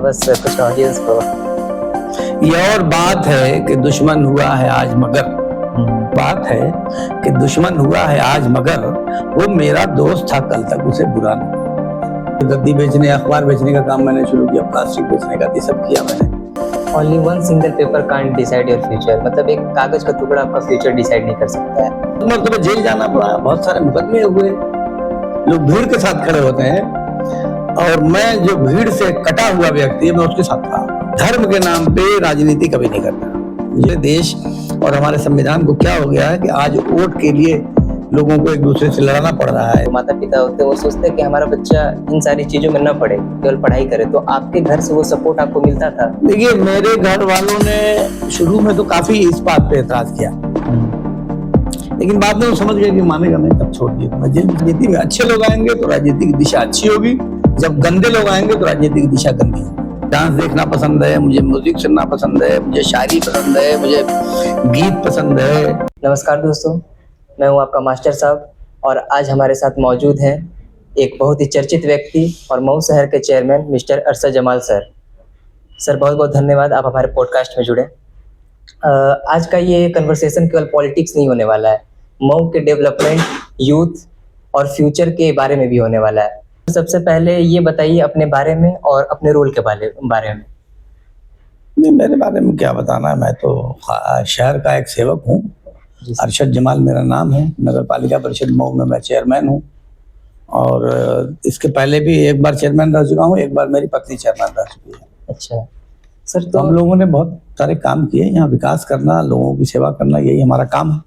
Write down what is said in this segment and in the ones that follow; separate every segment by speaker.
Speaker 1: बस कुछ ऑडियंस को।
Speaker 2: ये और बात है कि दुश्मन हुआ है आज मगर, बात है कि दुश्मन हुआ है आज मगर वो मेरा दोस्त था कल तक, उसे बुरा नहीं। गद्दी बेचने, अखबार बेचने का काम मैंने शुरू किया, प्लास्टिक बेचने का, ये सब किया मैंने।
Speaker 1: Only one single paper can't decide your future, मतलब एक कागज का टुकड़ा आपका फ्यूचर डिसाइड नहीं कर सकता है।
Speaker 2: मतलब जेल जाना पड़ा, बहुत सारे मुकदमे हुए, लोग भीड़ के साथ खड़े होते हैं और मैं जो भीड़ से कटा हुआ व्यक्ति है, मैं उसके साथ था। धर्म के नाम पे राजनीति कभी नहीं करता। मुझे देश और हमारे संविधान को क्या हो गया है कि आज वोट के लिए लोगों को एक दूसरे से लड़ना पड़ रहा है।
Speaker 1: माता पिता होते हैं वो सोचते हैं कि हमारा बच्चा इन सारी चीजों में न पड़े, केवल पढ़ाई करे, तो आपके घर से वो सपोर्ट आपको मिलता था?
Speaker 2: देखिए, मेरे घर वालों ने शुरू में तो काफी इस बात पे एतराज किया, लेकिन बाद में वो समझ गए कि मानेगा नहीं, तब छोड़ दिया। राजनीति में अच्छे लोग आएंगे तो राजनीति की दिशा अच्छी होगी, जब गंदे लोग आएंगे तो राजनीति की दिशा गंदी होगी। डांस देखना पसंद है मुझे, म्यूजिक सुनना पसंद है मुझे, शायरी पसंद है मुझे, गीत पसंद है।
Speaker 1: नमस्कार दोस्तों, मैं हूं आपका मास्टर साहब और आज हमारे साथ मौजूद हैं एक बहुत ही चर्चित व्यक्ति और मऊ शहर के chairman mister Arshad Jamal sir. Sir बहुत बहुत धन्यवाद, आप हमारे पॉडकास्ट में जुड़े। आज का ये कन्वर्सेशन केवल पॉलिटिक्स नहीं होने वाला है, मऊ के डेवलपमेंट, यूथ और फ्यूचर के बारे में भी होने वाला है। सबसे पहले ये बताइए अपने बारे में और अपने रोल के बारे में।
Speaker 2: नहीं, मेरे बारे में क्या बताना है, मैं तो शहर का एक सेवक हूँ। अरशद जमाल मेरा नाम है, नगर पालिका परिषद मऊ में मैं चेयरमैन हूँ और इसके पहले भी एक बार चेयरमैन रह चुका हूँ, एक बार मेरी पत्नी चेयरमैन रह चुकी है।
Speaker 1: अच्छा सर, तो
Speaker 2: हम लोगों ने बहुत सारे काम किए यहाँ, विकास करना, लोगों की सेवा करना, यही हमारा काम है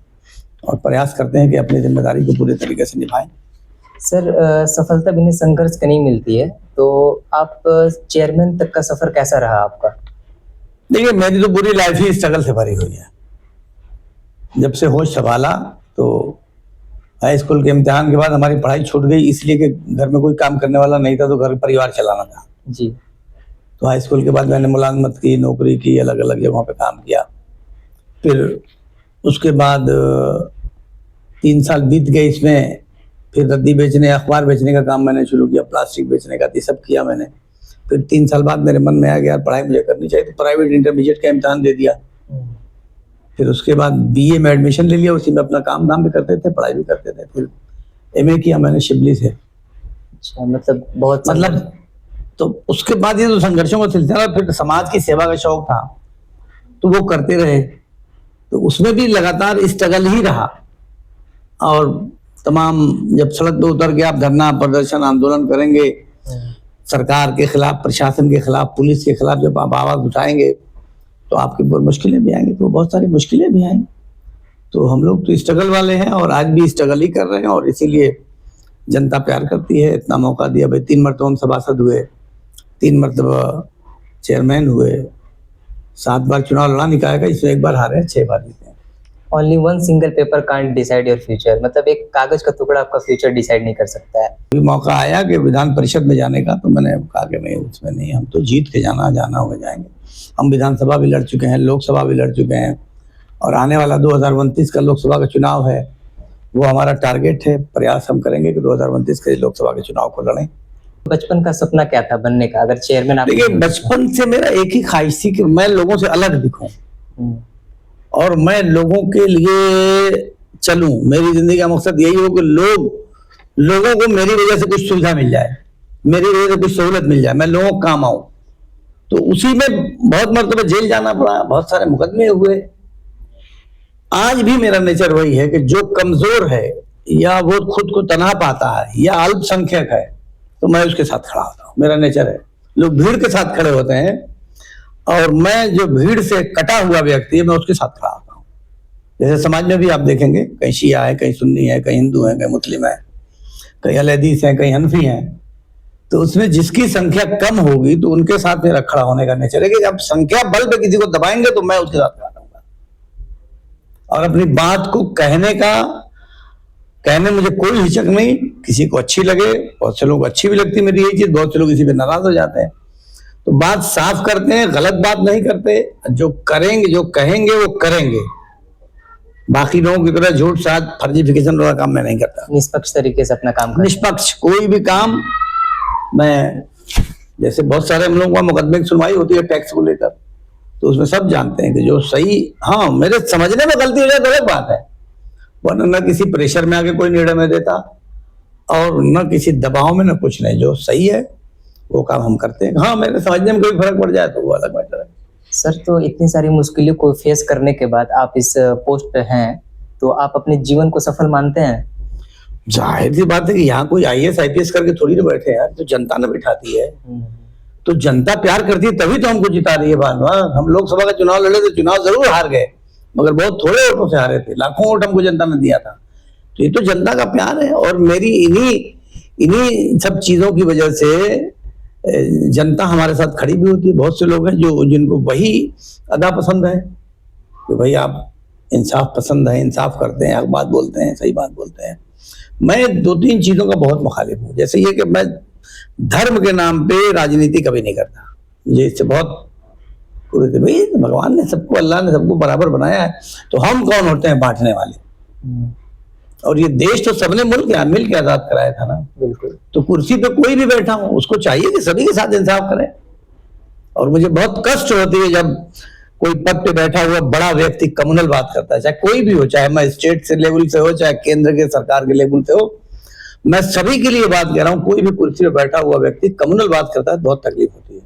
Speaker 2: और प्रयास करते हैं कि अपनी जिम्मेदारी को पूरे तरीके से निभाएं।
Speaker 1: सर सफलता बिना संघर्ष की नहीं मिलती है, तो आप चेयरमैन तक का सफर कैसा रहा आपका?
Speaker 2: देखिए, मेरी तो पूरी लाइफ ही स्ट्रगल से भरी हुई है। जब से होश संभाला तो हाई स्कूल के इम्तिहान के बाद हमारी पढ़ाई छूट गई, इसलिए कि घर में कोई काम करने वाला नहीं था तो घर परिवार चलाना था
Speaker 1: जी।
Speaker 2: तो हाई स्कूल के बाद मैंने मुलाजमत की, नौकरी की, अलग अलग जगहों पे काम किया। फिर उसके बाद 3 साल बीत गए इसमें, फिर गद्दी बेचने, अखबार बेचने का काम मैंने शुरू किया, प्लास्टिक बेचने का, ये सब किया मैंने। फिर 3 साल बाद मेरे मन में आ गया पढ़ाई मुझे करनी चाहिए, तो प्राइवेट इंटरमीडिएट का इम्तिहान दे दिया। फिर उसके बाद बीए में एडमिशन ले लिया, उसी में अपना काम धाम भी करते थे, पढ़ाई भी करते थे। फिर एमए किया मैंने शिबली से।
Speaker 1: अच्छा, मतलब बहुत
Speaker 2: तो उसके बाद ये तो संघर्षों का सिलसिला, फिर समाज की सेवा का शौक था तो वो करते रहे, तो उसमें भी लगातार स्ट्रगल ही रहा। और तमाम जब सड़क पे उतर के आप धरना प्रदर्शन आंदोलन करेंगे, सरकार के खिलाफ, प्रशासन के खिलाफ, पुलिस के खिलाफ जब आप आवाज उठाएंगे तो आपकी बहुत मुश्किलें भी आएंगी, तो बहुत सारी मुश्किलें भी आएंगी। तो हम लोग तो स्ट्रगल वाले हैं और आज भी स्ट्रगल ही कर रहे हैं और इसीलिए जनता प्यार करती है, इतना मौका दिया। भाई 3 मरतबा हम सभासद हुए, 3 मरतबा चेयरमैन हुए, 7 बार चुनाव लड़ा निकाय का, इसमें 1 बार हारे, 6 बार जीते।
Speaker 1: Only one single paper can't decide your future, मतलब एक कागज का टुकड़ा आपका फ्यूचर डिसाइड नहीं कर सकता है।
Speaker 2: अभी मौका आया कि विधान परिषद में जाने का, तो मैंने कहा कि नहीं, उसमें नहीं, हम तो जीत के जाना होगा, जाएंगे। हम विधानसभा भी लड़ चुके हैं, लोकसभा भी लड़ चुके हैं और आने वाला 2029 का लोकसभा का चुनाव है, वो हमारा टारगेट है। प्रयास हम करेंगे कि 2029 के लोकसभा के चुनाव को लड़ें।
Speaker 1: बचपन का सपना क्या था बनने का, अगर चेयरमैन आप?
Speaker 2: देखिए, बचपन से मेरा एक ही ख्वाहिश थी कि मैं लोगों से अलग दिखूं और मैं लोगों के लिए चलूं। मेरी जिंदगी का मकसद यही हो कि लोगों को मेरी वजह से कुछ सुविधा मिल जाए, मेरी वजह से कुछ सहूलत मिल जाए, मैं लोगों को काम आऊं। तो उसी में बहुत मरतबा जेल जाना पड़ा, बहुत सारे मुकदमे हुए। आज भी मेरा नेचर वही है कि जो कमजोर है या वो खुद को तनहा पाता है या अल्पसंख्यक है, तो मैं उसके साथ खड़ा होता हूँ। मेरा नेचर है, लोग भीड़ के साथ खड़े होते हैं और मैं जो भीड़ से कटा हुआ व्यक्ति है, मैं उसके साथ खड़ा होता हूँ। जैसे समाज में भी आप देखेंगे, कहीं शिया है, कहीं सुन्नी है, कहीं हिंदू है, कहीं मुस्लिम है, कहीं अहले हदीस है, कहीं हनफी है, तो उसमें जिसकी संख्या कम होगी तो उनके साथ मेरा खड़ा होने का नेचर है कि जब संख्या बल पे किसी को दबाएंगे तो मैं उसके साथ खड़ा रहूंगा। और अपनी बात को कहने मुझे कोई हिचक नहीं, किसी को अच्छी लगे, बहुत से लोगों को अच्छी भी लगती मेरी यही चीज, बहुत से लोग इसी पे नाराज हो जाते हैं। तो बात साफ करते हैं, गलत बात नहीं करते, जो करेंगे, जो कहेंगे वो करेंगे। बाकी लोगों की तरह झूठ साथ फर्जिफिकेशन वाला काम मैं नहीं करता।
Speaker 1: निष्पक्ष तरीके से अपना काम करता।
Speaker 2: निष्पक्ष कोई भी काम मैं जैसे बहुत सारे हम लोगों का मुकदमे की सुनवाई होती है टैक्स को लेकर, तो उसमें सब जानते हैं कि जो सही, हाँ मेरे समझने में गलती हो जाए तो अलग बात है, वरना न किसी प्रेशर में आके कोई निर्णय में देता और न किसी दबाव में, न कुछ नहीं, जो सही है वो काम हम करते हैं। हाँ मेरे समझने में कोई फर्क पड़ जाए तो वो अलग मैटर है।
Speaker 1: सर, तो इतनी सारी मुश्किलों को फेस करने के बाद आप इस पोस्ट पे हैं, तो आप अपने जीवन को सफल मानते हैं?
Speaker 2: जाहिर सी बात है कि यहाँ कोई IAS IPS करके थोड़ी ना बैठे हैं, तो जनता ने बिठाती है, तो जनता प्यार करती है तभी तो हमको जिता रही है। बात, हम लोकसभा का चुनाव लड़े तो चुनाव जरूर हार गए, मगर बहुत थोड़े वोटों से हारे थे, लाखों वोट हमको जनता ने दिया था। तो ये तो जनता का प्यार है, और मेरी इन्हीं सब चीजों की वजह से जनता हमारे साथ खड़ी भी होती है। बहुत से लोग हैं जो जिनको वही अदा पसंद है कि भाई आप इंसाफ पसंद है, इंसाफ करते हैं, हक बात बोलते हैं, सही बात बोलते हैं। मैं 2-3 चीजों का बहुत मुखालिफ हूँ, जैसे ये कि मैं धर्म के नाम पे राजनीति कभी नहीं करता, मुझे इससे बहुत भाई भगवान ने सबको, अल्लाह ने सबको बराबर बनाया है, तो हम कौन होते हैं बांटने वाले? और ये देश तो सबने मिल के आजाद कराया था ना।
Speaker 1: बिल्कुल।
Speaker 2: तो कुर्सी पे कोई भी बैठा हो, उसको चाहिए कि सभी के साथ इंसाफ करें। और मुझे बहुत कष्ट होती है जब कोई पद पे बैठा हुआ बड़ा व्यक्ति कम्युनल बात करता है, चाहे कोई भी हो, चाहे मैं स्टेट से लेवल से हो, चाहे केंद्र के सरकार के लेवल से हो, मैं सभी के लिए बात कह रहा हूँ। कोई भी कुर्सी पे बैठा हुआ व्यक्ति कम्युनल बात करता है, बहुत तकलीफ होती है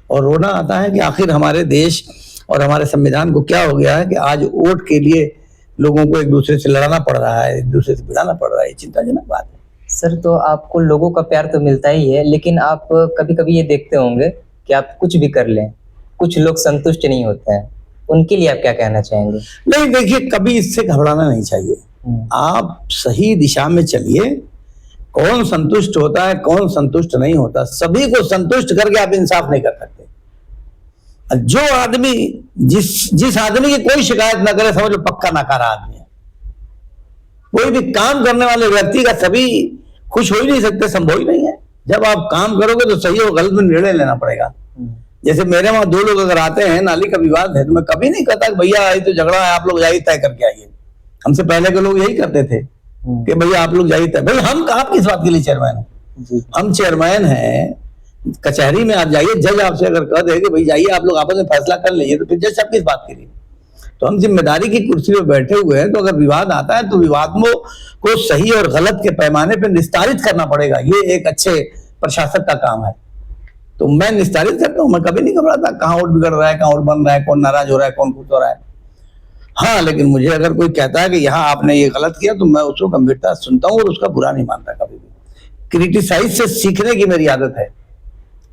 Speaker 2: और रोना आता है कि आखिर हमारे देश और हमारे संविधान को क्या हो गया है कि आज वोट के लिए लोगों को एक दूसरे से लड़ाना पड़ रहा है, एक दूसरे से भिड़ाना पड़ रहा है। चिंताजनक बात है।
Speaker 1: सर, तो आपको लोगों का प्यार तो मिलता ही है, लेकिन आप कभी कभी ये देखते होंगे कि आप कुछ भी कर लें, कुछ लोग संतुष्ट नहीं होते हैं, उनके लिए आप क्या कहना चाहेंगे?
Speaker 2: नहीं, देखिए, कभी इससे घबराना नहीं चाहिए। आप सही दिशा में चलिए। कौन संतुष्ट होता है, कौन संतुष्ट नहीं होता, सभी को संतुष्ट करके आप इंसाफ नहीं कर सकते। जो आदमी जिस आदमी की कोई शिकायत ना करे, समझ लो पक्का नाकारा आदमी है। कोई भी काम करने वाले व्यक्ति का सभी खुश हो ही नहीं सकते, संभव ही नहीं है। जब आप काम करोगे तो सही और गलत में निर्णय लेना पड़ेगा। जैसे मेरे वहां 2 लोग अगर आते हैं, नाली का विवाद है, तो मैं कभी नहीं कहता कि भैया ये तो झगड़ा है, आप लोग जाइए तय करके आइए। हमसे पहले के लोग यही करते थे कि भैया आप लोग जाइए तय। भाई हम किस बात के लिए चेयरमैन है? हम चेयरमैन हैं, कचहरी में आप जाइए, जज आपसे अगर कह दे कि भाई जाइए आप लोग आपस में फैसला कर लीजिए, तो फिर जज आप किस बात के लिए? तो हम जिम्मेदारी की कुर्सी पे बैठे हुए हैं, तो अगर विवाद आता है तो विवादों को सही और गलत के पैमाने पे निस्तारित करना पड़ेगा। ये एक अच्छे प्रशासक का काम है, तो मैं निस्तारित करता हूँ। मैं कभी नहीं घबराता कहाँ वोट बिगड़ रहा है, कहाँ वोट बन रहा है, कौन नाराज हो रहा है, कौन खुश हो रहा है। हाँ, लेकिन मुझे अगर कोई कहता है कि यहाँ आपने ये गलत किया, तो मैं उसको गंभीरता से सुनता हूँ और उसका बुरा नहीं मानता कभी भी। क्रिटिसाइज से सीखने की मेरी आदत है।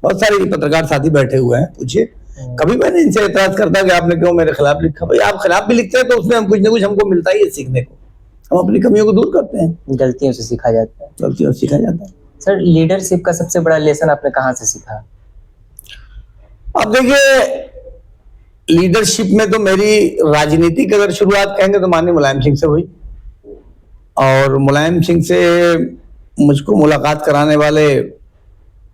Speaker 2: बहुत सारे पत्रकार साथी बैठे हुए हैं, पूछिए, कभी मैंने इनसे एतराज करता कि आपने क्यों मेरे खिलाफ लिखा। भाई आप खिलाफ भी लिखते हैं तो उसमें हम कुछ ना कुछ हमको मिलता ही है सीखने को। हम अपनी कमियों को दूर करते हैं,
Speaker 1: गलतियों से सीखा जाता है।
Speaker 2: गलतियों से सीखा जाता है।
Speaker 1: सर, लीडरशिप का सबसे बड़ा लेसन आपने कहाँ से सीखा?
Speaker 2: अब देखिए, लीडरशिप में तो मेरी राजनीति की अगर शुरुआत कहेंगे तो माननीय मुलायम सिंह से हुई। और मुलायम सिंह से मुझको मुलाकात कराने वाले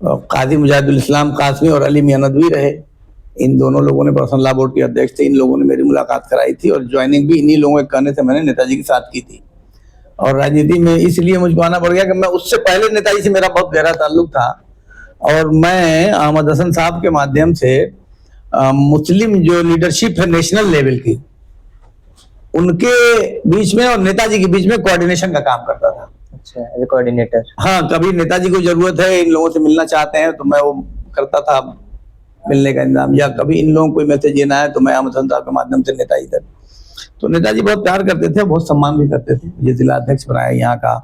Speaker 2: काजी मुजाहिदुल इस्लाम कासमी और अली मियां नदवी रहे। इन दोनों लोगों ने पर्सनल लॉ बोर्ड के अध्यक्ष थे, इन लोगों ने मेरी मुलाकात कराई थी और ज्वाइनिंग भी इन्हीं लोगों के कहने से मैंने नेताजी के साथ की थी। और राजनीति में इसलिए मुझको आना पड़ गया कि मैं उससे पहले नेताजी से मेरा बहुत गहरा ताल्लुक था, और मैं अहमद हसन साहब के माध्यम से मुस्लिम जो लीडरशिप है नेशनल लेवल की, उनके बीच में और नेताजी के बीच में कोऑर्डिनेशन का काम करता था।
Speaker 1: अच्छा, एज कोऑर्डिनेटर।
Speaker 2: हाँ, कभी नेताजी को जरूरत है, इन लोगों से मिलना चाहते हैं, तो मैं वो करता था मिलने का इंतजाम, या कभी इन लोगों को कोई मैसेज देना है तो मैं अहमद हसन साहब के माध्यम से नेताजी तक। तो नेताजी बहुत प्यार करते थे, बहुत सम्मान भी करते थे। मुझे जिला अध्यक्ष बनाया यहाँ का,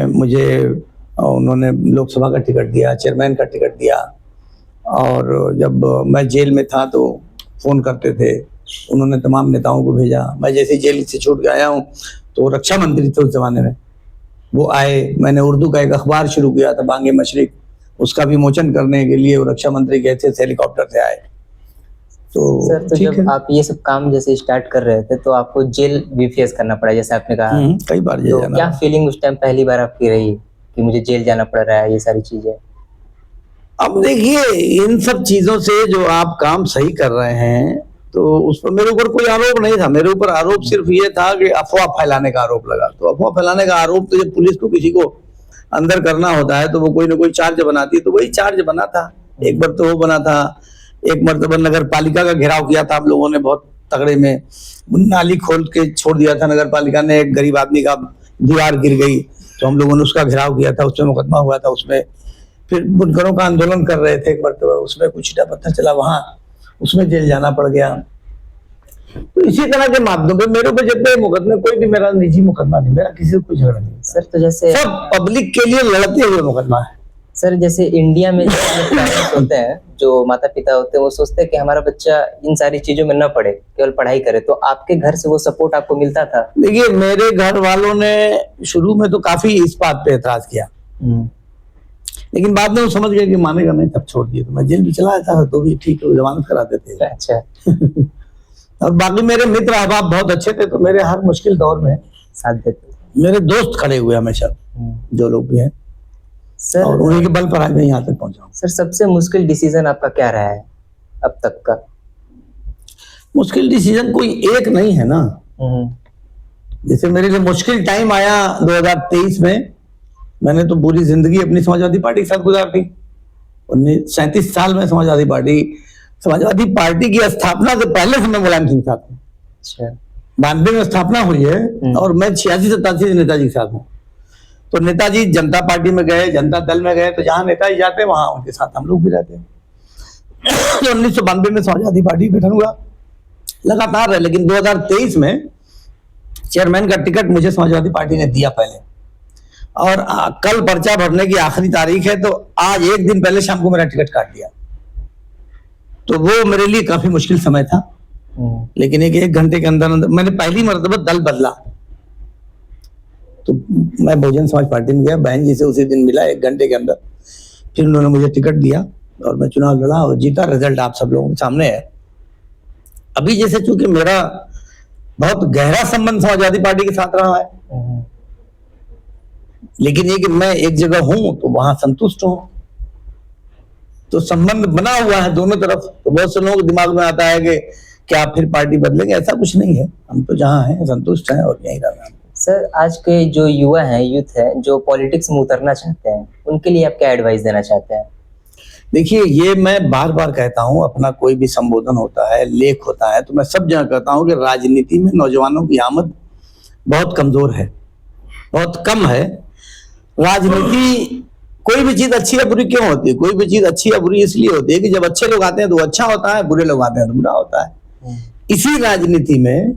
Speaker 2: मुझे उन्होंने लोकसभा का टिकट दिया, चेयरमैन का टिकट दिया। और जब मैं जेल में था तो फोन करते थे, उन्होंने तमाम नेताओं को भेजा। मैं जैसे जेल से छूट के आया हूँ तो रक्षा मंत्री थे उस जमाने में, वो आए। मैंने उर्दू का एक अखबार शुरू किया था, बांगे मशरिक, उसका विमोचन करने के लिए वो रक्षा मंत्री गए थे, हेलीकॉप्टर से आए। तो
Speaker 1: सर, तो जब आप ये सब काम जैसे स्टार्ट कर रहे थे तो आपको जेल भी फेस करना पड़ा, जैसे आपने कहा।
Speaker 2: कई बार जेल
Speaker 1: तो
Speaker 2: जाना।
Speaker 1: क्या फीलिंग उस टाइम पहली बार आपकी रही कि मुझे जेल जाना पड़ रहा है, ये सारी चीजें?
Speaker 2: अब देखिए, इन सब चीजों से जो आप काम सही कर रहे हैं, तो उस पर मेरे ऊपर कोई आरोप नहीं था। मेरे ऊपर आरोप सिर्फ ये था कि अफवाह फैलाने का आरोप लगा। तो अफवाह फैलाने का आरोप तो जब पुलिस को किसी को अंदर करना होता है तो वो कोई ना कोई चार्ज बनाती है, तो वही चार्ज बना था। एक बार तो वो बना था, एक मर्तबा नगर पालिका का घेराव किया था हम लोगों ने बहुत तगड़े में, नाली खोल के छोड़ दिया था नगर पालिका ने, एक गरीब आदमी का दीवार गिर गई तो हम लोगों ने उसका घेराव किया था, उसमें मुकदमा हुआ था। उसमें फिर बुनकरों का आंदोलन कर रहे थे एक मर्तबा, उसमें कुछ ईटा पत्थर चला, वहां उसमें जेल जाना पड़ गया। तो इसी तरह के माध्यम पे मेरे ऊपर जितने मुकदमे, कोई भी मेरा निजी मुकदमा नहीं, मेरा किसी से कोई झगड़ा नहीं
Speaker 1: सर। तो जैसे
Speaker 2: सब पब्लिक के लिए लड़ते हुए मुकदमा है।
Speaker 1: सर, जैसे इंडिया में जो पेरेंट्स होते हैं, जो माता पिता होते हैं, वो सोचते हैं कि हमारा बच्चा इन सारी चीजों में न पड़े, केवल पढ़ाई करे, तो आपके घर से वो सपोर्ट आपको मिलता था?
Speaker 2: देखिए, मेरे घर वालों ने शुरू में तो काफी इस बात पे एतराज किया, लेकिन बाद में वो समझ गए कि मानेगा नहीं, तब छोड़ दिए। तो मैं जेल भी चला जाता था तो भी ठीक है, जमानत कराते थे।
Speaker 1: अच्छा।
Speaker 2: और बाकी मेरे मित्र अहबाब बहुत अच्छे थे, तो मेरे हर मुश्किल दौर में
Speaker 1: साथ देते।
Speaker 2: मेरे दोस्त खड़े हुए हमेशा, जो लोग भी हैं
Speaker 1: सर।
Speaker 2: और उन्हीं के बल पर आज मैं यहाँ तक पहुंचा हूँ।
Speaker 1: सर, सबसे मुश्किल डिसीजन आपका क्या रहा है अब तक का?
Speaker 2: मुश्किल डिसीजन कोई एक नहीं है ना। जैसे मेरे लिए मुश्किल टाइम आया 2023 में, मैंने तो पूरी जिंदगी अपनी समाजवादी पार्टी के साथ गुजार दी। 37 साल में समाजवादी पार्टी की स्थापना से पहले से मैं मुलायम सिंह के साथ हूँ।
Speaker 1: अच्छा।
Speaker 2: 92 में स्थापना हुई है और मैं 86-87 से नेताजी के साथ हूँ। तो नेताजी जनता पार्टी में गए, जनता दल में गए, तो जहां नेताजी जाते हैं वहां उनके साथ हम लोग भी रहते हैं। तो 1992 में समाजवादी पार्टी गठन हुआ, लगातार है। लेकिन 2023 में चेयरमैन का टिकट मुझे समाजवादी पार्टी ने दिया पहले, और कल पर्चा भरने की आखिरी तारीख है, तो आज एक दिन पहले शाम को मेरा टिकट काट दिया। तो वो मेरे लिए काफी मुश्किल समय था, लेकिन एक घंटे के अंदर अंदर मैंने पहली मर्तबा दल बदला। तो मैं बहुजन समाज पार्टी में गया, बहन जी से उसी दिन मिला, एक घंटे के अंदर फिर उन्होंने मुझे टिकट दिया और मैं चुनाव लड़ा और जीता। रिजल्ट आप सब लोगों के सामने है। अभी जैसे चूंकि मेरा बहुत गहरा संबंध समाजवादी पार्टी के साथ रहा है, लेकिन ये कि मैं एक जगह हूं तो वहां संतुष्ट हूं, तो संबंध बना हुआ है दोनों तरफ। तो बहुत से लोगों के दिमाग में आता है कि क्या फिर पार्टी बदलेंगे, ऐसा कुछ नहीं है। हम तो जहां हैं संतुष्ट हैं और यहीं रहना है।
Speaker 1: सर, आज के जो युवा हैं, यूथ है, जो पॉलिटिक्स में उतरना चाहते हैं, उनके लिए आप क्या एडवाइस देना चाहते हैं?
Speaker 2: देखिए, ये मैं बार बार कहता हूं, अपना कोई भी संबोधन होता है, लेख होता है, तो मैं सब जगह कहता हूं कि राजनीति में नौजवानों की आमद बहुत कमजोर है, बहुत कम है। राजनीति कोई भी चीज अच्छी या बुरी क्यों होती है? कोई भी चीज अच्छी या बुरी इसलिए होती है कि जब अच्छे लोग आते हैं तो अच्छा होता है, बुरे लोग आते हैं तो बुरा होता है। इसी राजनीति में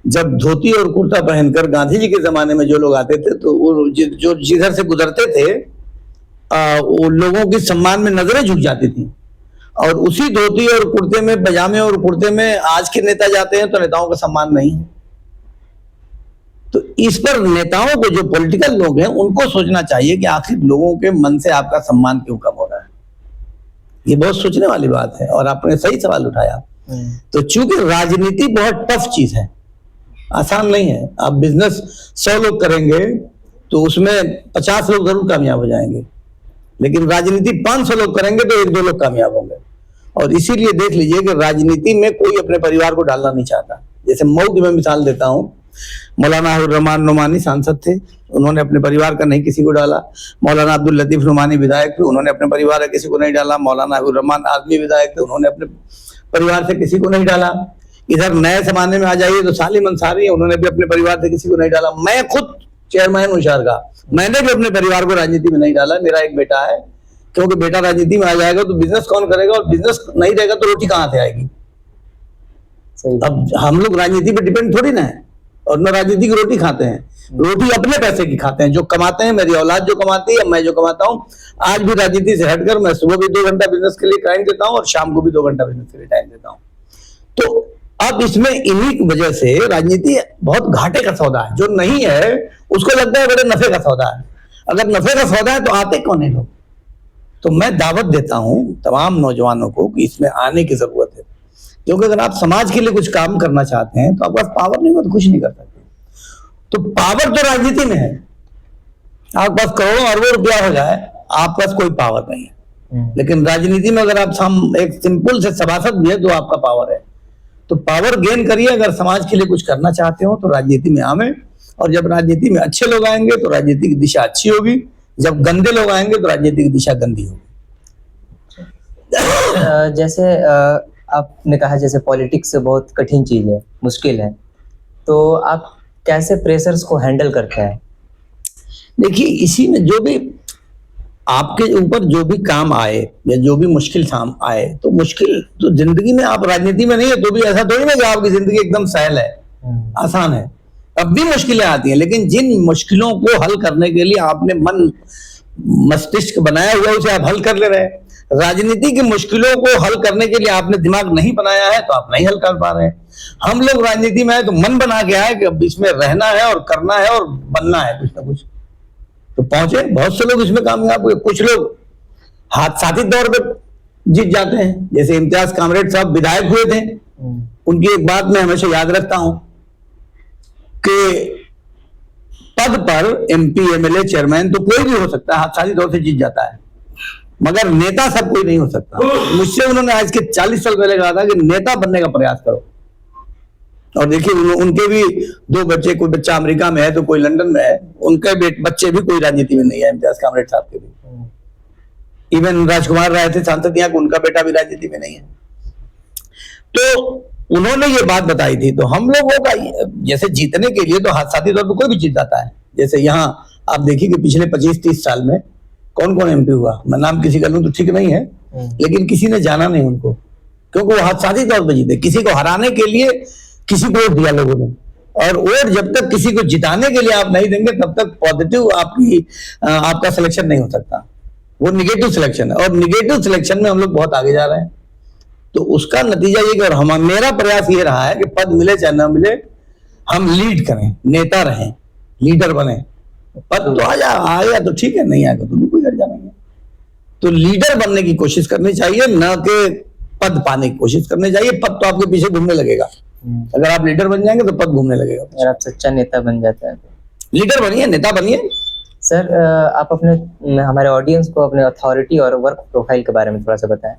Speaker 2: जब धोती और कुर्ता पहनकर गांधी जी के जमाने में जो लोग आते थे, तो वो जो जिधर से गुजरते थे वो लोगों के सम्मान में नजरें झुक जाती थी। और उसी धोती और कुर्ते में, पजामे और कुर्ते में आज के नेता जाते हैं तो नेताओं का सम्मान नहीं है। तो इस पर नेताओं को, जो पॉलिटिकल लोग हैं, उनको सोचना चाहिए कि आखिर लोगों के मन से आपका सम्मान क्यों कम हो रहा है। ये बहुत सोचने वाली बात है और आपने सही सवाल उठाया। तो चूंकि राजनीति बहुत टफ चीज है, आसान नहीं है। आप बिजनेस 100 लोग करेंगे तो उसमें 50 लोग जरूर कामयाब हो जाएंगे, लेकिन राजनीति 500 लोग करेंगे तो 1-2 लोग कामयाब होंगे। और इसीलिए देख लीजिए कि राजनीति में कोई अपने परिवार को डालना नहीं चाहता। जैसे मऊ की मैं मिसाल देता हूं, मौलाना रहमान नुमानी सांसद थे, उन्होंने अपने परिवार का नहीं किसी को डाला। मौलाना अब्दुल लतीफ नुमानी विधायक थे, उन्होंने अपने परिवार का किसी को नहीं डाला। मौलाना रहमान आदमी विधायक थे, उन्होंने अपने परिवार से किसी को नहीं डाला। इधर नए जमाने में आ जाइए तो सालिम अंसारी, उन्होंने भी अपने परिवार से किसी को नहीं डाला। मैं खुद चेयरमैन हूं शहर का, मैंने भी अपने परिवार को राजनीति में नहीं डाला। मेरा एक बेटा है, क्योंकि बेटा राजनीति में आ जाएगा तो बिजनेस कौन करेगा, और बिजनेस नहीं रहेगा तो रोटी कहां से आएगी। अब हम लोग राजनीति पे डिपेंड थोड़ी ना है, और न राजनीति की रोटी खाते हैं। रोटी अपने पैसे की खाते हैं, जो कमाते हैं, मेरी औलाद जो कमाती है, मैं जो कमाता हूँ। आज भी राजनीति से हटकर मैं सुबह भी 2 घंटा बिजनेस के लिए टाइम देता हूँ और शाम को भी 2 घंटा बिजनेस के लिए टाइम देता हूँ। तो अब इसमें इन्हीं की वजह से राजनीति बहुत घाटे का सौदा है। जो नहीं है उसको लगता है बड़े नफे का सौदा है। अगर नफे का सौदा है तो आते कौन है लोग। तो मैं दावत देता हूं तमाम नौजवानों को कि इसमें आने की जरूरत है, क्योंकि अगर आप समाज के लिए कुछ काम करना चाहते हैं तो आपके पास पावर नहीं हो तो कुछ नहीं कर सकते। तो पावर तो राजनीति में है, आपके पास करोड़ों अरबों रुपया हो जाए, आपके पास कोई पावर नहीं है। लेकिन राजनीति में अगर आप एक सिंपल से सभासद भी है तो आपका पावर है। तो पावर गेन करिए। अगर समाज के लिए कुछ करना चाहते हो तो राजनीति में आवे, और जब राजनीति में अच्छे लोग आएंगे तो राजनीति की दिशा अच्छी होगी, जब गंदे लोग आएंगे तो राजनीति की दिशा गंदी होगी।
Speaker 1: जैसे आपने कहा जैसे पॉलिटिक्स बहुत कठिन चीज है, मुश्किल है, तो आप कैसे प्रेशर्स को हैंडल करते हैं?
Speaker 2: देखिए, इसी में जो भी आपके ऊपर जो भी काम आए या जो भी मुश्किल काम आए, तो मुश्किल तो जिंदगी में, आप राजनीति में नहीं है तो भी ऐसा थोड़ी ना कि आपकी जिंदगी एकदम सहल है, आसान है। अब भी मुश्किलें आती हैं, लेकिन जिन मुश्किलों को हल करने के लिए आपने मन मस्तिष्क बनाया हुआ, उसे आप हल कर ले रहे हैं। राजनीति की मुश्किलों को हल करने के लिए आपने दिमाग नहीं बनाया है तो आप नहीं हल कर पा रहे हैं। हम लोग राजनीति में है तो मन बना के आए कि अब इसमें रहना है और करना है और बनना है कुछ ना कुछ, तो पहुंचे। बहुत से लोग इसमें कामयाब हुए, कुछ लोग हादसाती तौर पर जीत जाते हैं। जैसे इम्तियाज कामरेड साहब विधायक हुए थे, उनकी एक बात मैं हमेशा याद रखता हूं कि पद पर एमपी, एमएलए, चेयरमैन तो कोई भी हो सकता है, हादसाती तौर से जीत जाता है, मगर नेता सब कोई नहीं हो सकता। मुझसे उन्होंने आज के 40 साल पहले कहा था कि नेता बनने का प्रयास करो। और देखिए, उनके भी 2 बच्चे, कोई बच्चा अमेरिका में है तो कोई लंदन में है, उनके बच्चे भी कोई राजनीति में नहीं है, इम्तियाज कामरेड साहब के भी। इवन राजकुमार राय थे सांसद यहाँ, उनका बेटा भी राजनीति में नहीं है। तो उन्होंने ये बात बताई थी। तो हम लोगों का जैसे जीतने के लिए तो हादसाती तौर पर कोई भी जीत जाता है। जैसे यहाँ आप देखिए कि पिछले 25-30 साल में कौन कौन एमपी हुआ, मैं नाम किसी का लूं तो ठीक नहीं है, लेकिन किसी ने जाना नहीं उनको, क्योंकि वो हादसाती तौर पर जीते। किसी को हराने के लिए किसी को वोट दिया लोगों ने, और वोट जब तक किसी को जिताने के लिए आप नहीं देंगे तब तक पॉजिटिव आपका सिलेक्शन नहीं हो सकता, वो निगेटिव सिलेक्शन है। और निगेटिव सिलेक्शन में हम लोग बहुत आगे जा रहे हैं। तो उसका नतीजा ये कि और मेरा प्रयास ये रहा है कि पद मिले चाहे ना मिले, हम लीड करें, नेता रहें, लीडर बने। पद तो आया तो ठीक है, नहीं आएगा तो भी कोई हर्जा नहीं है। तो लीडर बनने की कोशिश करनी चाहिए, न कि पद पाने की कोशिश करनी चाहिए। पद तो आपके पीछे घूमने लगेगा, अगर आप लीडर बन जाएंगे तो पद घूमने लगेगा।
Speaker 1: अगर आप सच्चा नेता बन जाते हैं तो
Speaker 2: लीडर बनिए, नेता बनिए।
Speaker 1: सर, आप अपने हमारे ऑडियंस को अपने अथॉरिटी और वर्क प्रोफाइल के बारे में थोड़ा सा बताएं।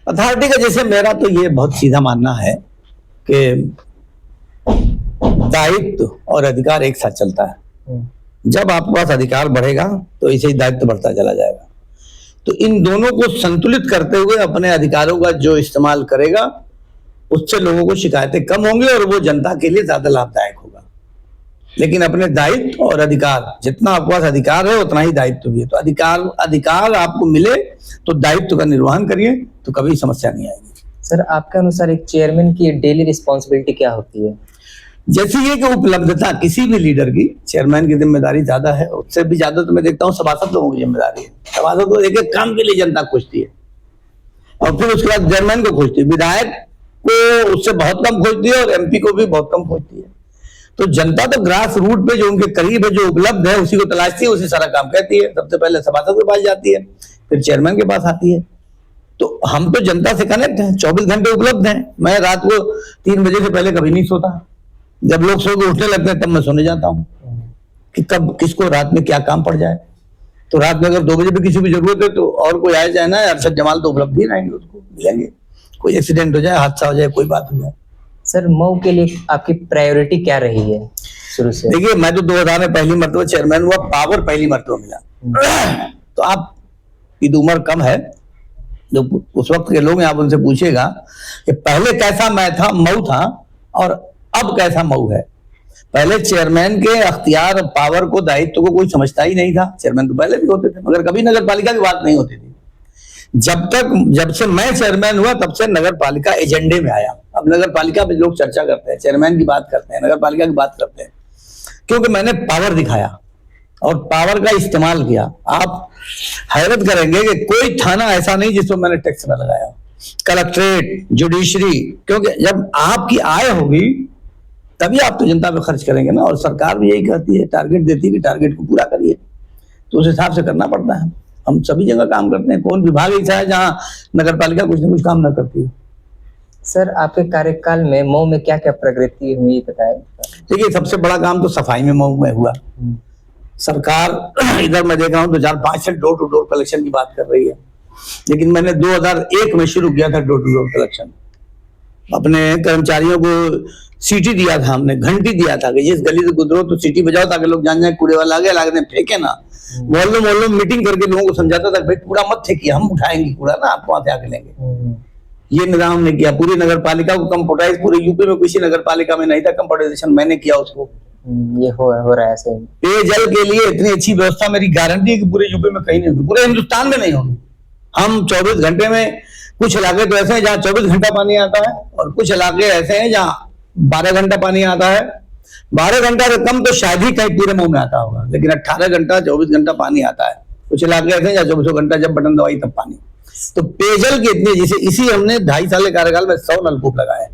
Speaker 2: अथॉरिटी का जैसे मेरा तो ये बहुत सीधा मानना है कि दायित्व और अधिकार एक साथ चलता है। जब आपके पास अधिकार बढ़ेगा तो इसे ही दायित्व बढ़ता चला जाएगा। तो इन दोनों को संतुलित करते हुए अपने अधिकारों का जो इस्तेमाल करेगा, उससे लोगों को शिकायतें कम होंगी और वो जनता के लिए ज्यादा लाभदायक होगा। लेकिन अपने दायित्व और अधिकार, जितना आपके पास अधिकार है उतना ही दायित्व भी है। तो अधिकार आपको मिले तो दायित्व का निर्वहन करिए, तो कभी समस्या नहीं आएगी।
Speaker 1: सर, आपके अनुसार एक चेयरमैन की डेली रिस्पॉन्सिबिलिटी क्या होती है?
Speaker 2: जैसे ये कि उपलब्धता किसी भी लीडर की, चेयरमैन की जिम्मेदारी ज्यादा है, उससे भी ज्यादा तो मैं देखता हूँ सभासद लोगों की जिम्मेदारी है। सभासद को एक एक काम के लिए जनता खोजती है, और फिर उसके बाद चेयरमैन को खोजती है, विधायक को उससे बहुत कम खोजती है, और एमपी को भी बहुत कम खोजती है। तो जनता तो ग्रास रूट पे जो उनके करीब है, जो उपलब्ध है, उसी को तलाशती है, उसी सारा काम कहती है। सबसे पहले सभासद के पास जाती है, फिर चेयरमैन के पास आती है। तो हम तो जनता से कनेक्ट हैं, 24 घंटे उपलब्ध हैं। मैं रात को 3 बजे से पहले कभी नहीं सोता। जब लोग सो के उठने लगते हैं तब मैं सोने जाता हूँ कि कब किसको रात में क्या काम पड़ जाए। तो रात में अगर 2 बजे भी किसी को जरूरत है तो और कोई आए जाए ना, अरशद जमाल तो उपलब्ध ही रहेंगे, उसको मिलेंगे। कोई एक्सीडेंट हो जाए, हादसा हो जाए, कोई बात हो जाए।
Speaker 1: सर, मऊ के लिए आपकी प्रायोरिटी क्या रही है शुरू से?
Speaker 2: देखिए, मैं तो 2000 में पहली मरतबा चेयरमैन हुआ, पावर पहली मरतबा मिला। तो आप की उम्र कम है, जो उस वक्त के लोग हैं, आप उनसे पूछिएगा कि पहले कैसा मैं था, मऊ था, और अब कैसा मऊ है। पहले चेयरमैन के अख्तियार, पावर को, दायित्व को कोई समझता ही नहीं था। चेयरमैन तो पहले भी होते थे, मगर कभी नगर पालिका की बात नहीं होती थी। जब से मैं चेयरमैन हुआ तब से नगर पालिका एजेंडे में आया। अब नगर पालिका में लोग चर्चा करते हैं, चेयरमैन की बात करते हैं, नगर पालिका की बात करते हैं, क्योंकि मैंने पावर दिखाया और पावर का इस्तेमाल किया। आप हैरत करेंगे कि कोई थाना ऐसा नहीं जिसको मैंने टैक्स न लगाया, कलेक्ट्रेट, जुडिशरी, क्योंकि जब आपकी आय होगी तभी आप तो जनता पे खर्च करेंगे ना। और सरकार भी यही कहती है, टारगेट देती है कि टारगेट को पूरा करिए, तो उस हिसाब से करना पड़ता है। हम सभी जगह काम करते हैं, कौन विभाग ऐसा है जहाँ नगर पालिका कुछ ना कुछ काम न करती है।
Speaker 1: सर, आपके कार्यकाल में मऊ में क्या क्या प्रगति हुई बताएं।
Speaker 2: देखिए, सबसे बड़ा काम तो सफाई में मऊ में हुआ। सरकार इधर मैं देख रहा हूँ 2005 से डोर टू डोर कलेक्शन की बात कर रही है, लेकिन मैंने 2001 में शुरू किया था डोर टू डोर कलेक्शन। अपने कर्मचारियों को सीटी दिया था, हमने घंटी दिया था कि जिस गली से गुजरो तो सीटी बजाओ ताकि लोग जान जाए कूड़े वाला आ गया, लागने फेंके ना। मोहल्लों मोहल्लों में मीटिंग करके लोगों को समझाता था भाई कूड़ा मत फेंकिए, हम उठाएंगे कूड़ा ना, आप वहां से आके लेंगे। ये निजाम हमने किया। पूरी नगर पालिका को कंप्यूटराइज, पूरे यूपी में किसी नगर पालिका में नहीं था कंप्यूटराइजेशन, मैंने किया उसको।
Speaker 1: ये हो रहा है ऐसे।
Speaker 2: पेयजल के लिए इतनी अच्छी व्यवस्था, मेरी गारंटी है कि पूरे यूपी में कहीं नहीं होगी, पूरे हिंदुस्तान में नहीं होगी। हम 24 घंटे में, कुछ इलाके तो ऐसे हैं जहाँ 24 घंटा पानी आता है, और कुछ इलाके ऐसे हैं जहाँ 12 घंटा पानी आता है। 12 घंटा से कम तो शायद ही कहीं पूरे मुंह में आता होगा, लेकिन 18 घंटा 24 घंटा पानी आता है। कुछ इलाके ऐसे हैं जहाँ 24 घंटा जब बटन दबाई तब पानी। तो पेयजल की इतनी, जिसे इसी हमने 2.5 साल के कार्यकाल में 100 नलकूप लगाए,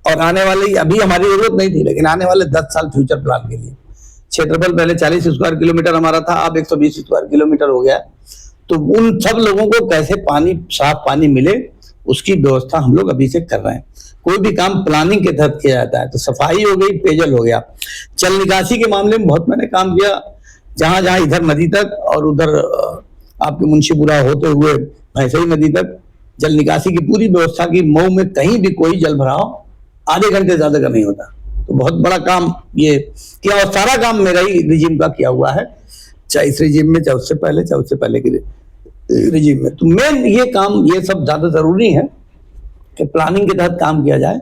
Speaker 2: और आने वाले, अभी हमारी जरूरत नहीं थी, लेकिन आने वाले 10 साल फ्यूचर प्लान के लिए। क्षेत्रफल पहले 40 स्क्वायर किलोमीटर हमारा था, अब 120 स्क्वायर किलोमीटर हो गया। तो उन सब लोगों को कैसे पानी, साफ पानी मिले, उसकी व्यवस्था हम लोग अभी से कर रहे हैं। कोई भी काम प्लानिंग के तहत किया जाता है। तो सफाई हो गई, पेयजल हो गया। जल निकासी के मामले में बहुत मैंने काम किया, जहां जहां इधर नदी तक और उधर आपके मुंशीपुरा होते हुए भैंसई नदी तक जल निकासी की पूरी व्यवस्था की। मऊ में कहीं भी कोई जल भराव आधे घंटे से ज्यादा का नहीं होता। तो बहुत बड़ा काम ये किया, और सारा काम मेरा ही रिजीम का किया हुआ है, चाहे इस रिजीम में, चाहे उससे पहले के रिजीम में। तो मेन ये काम, ये सब ज्यादा जरूरी है कि प्लानिंग के तहत काम किया जाए।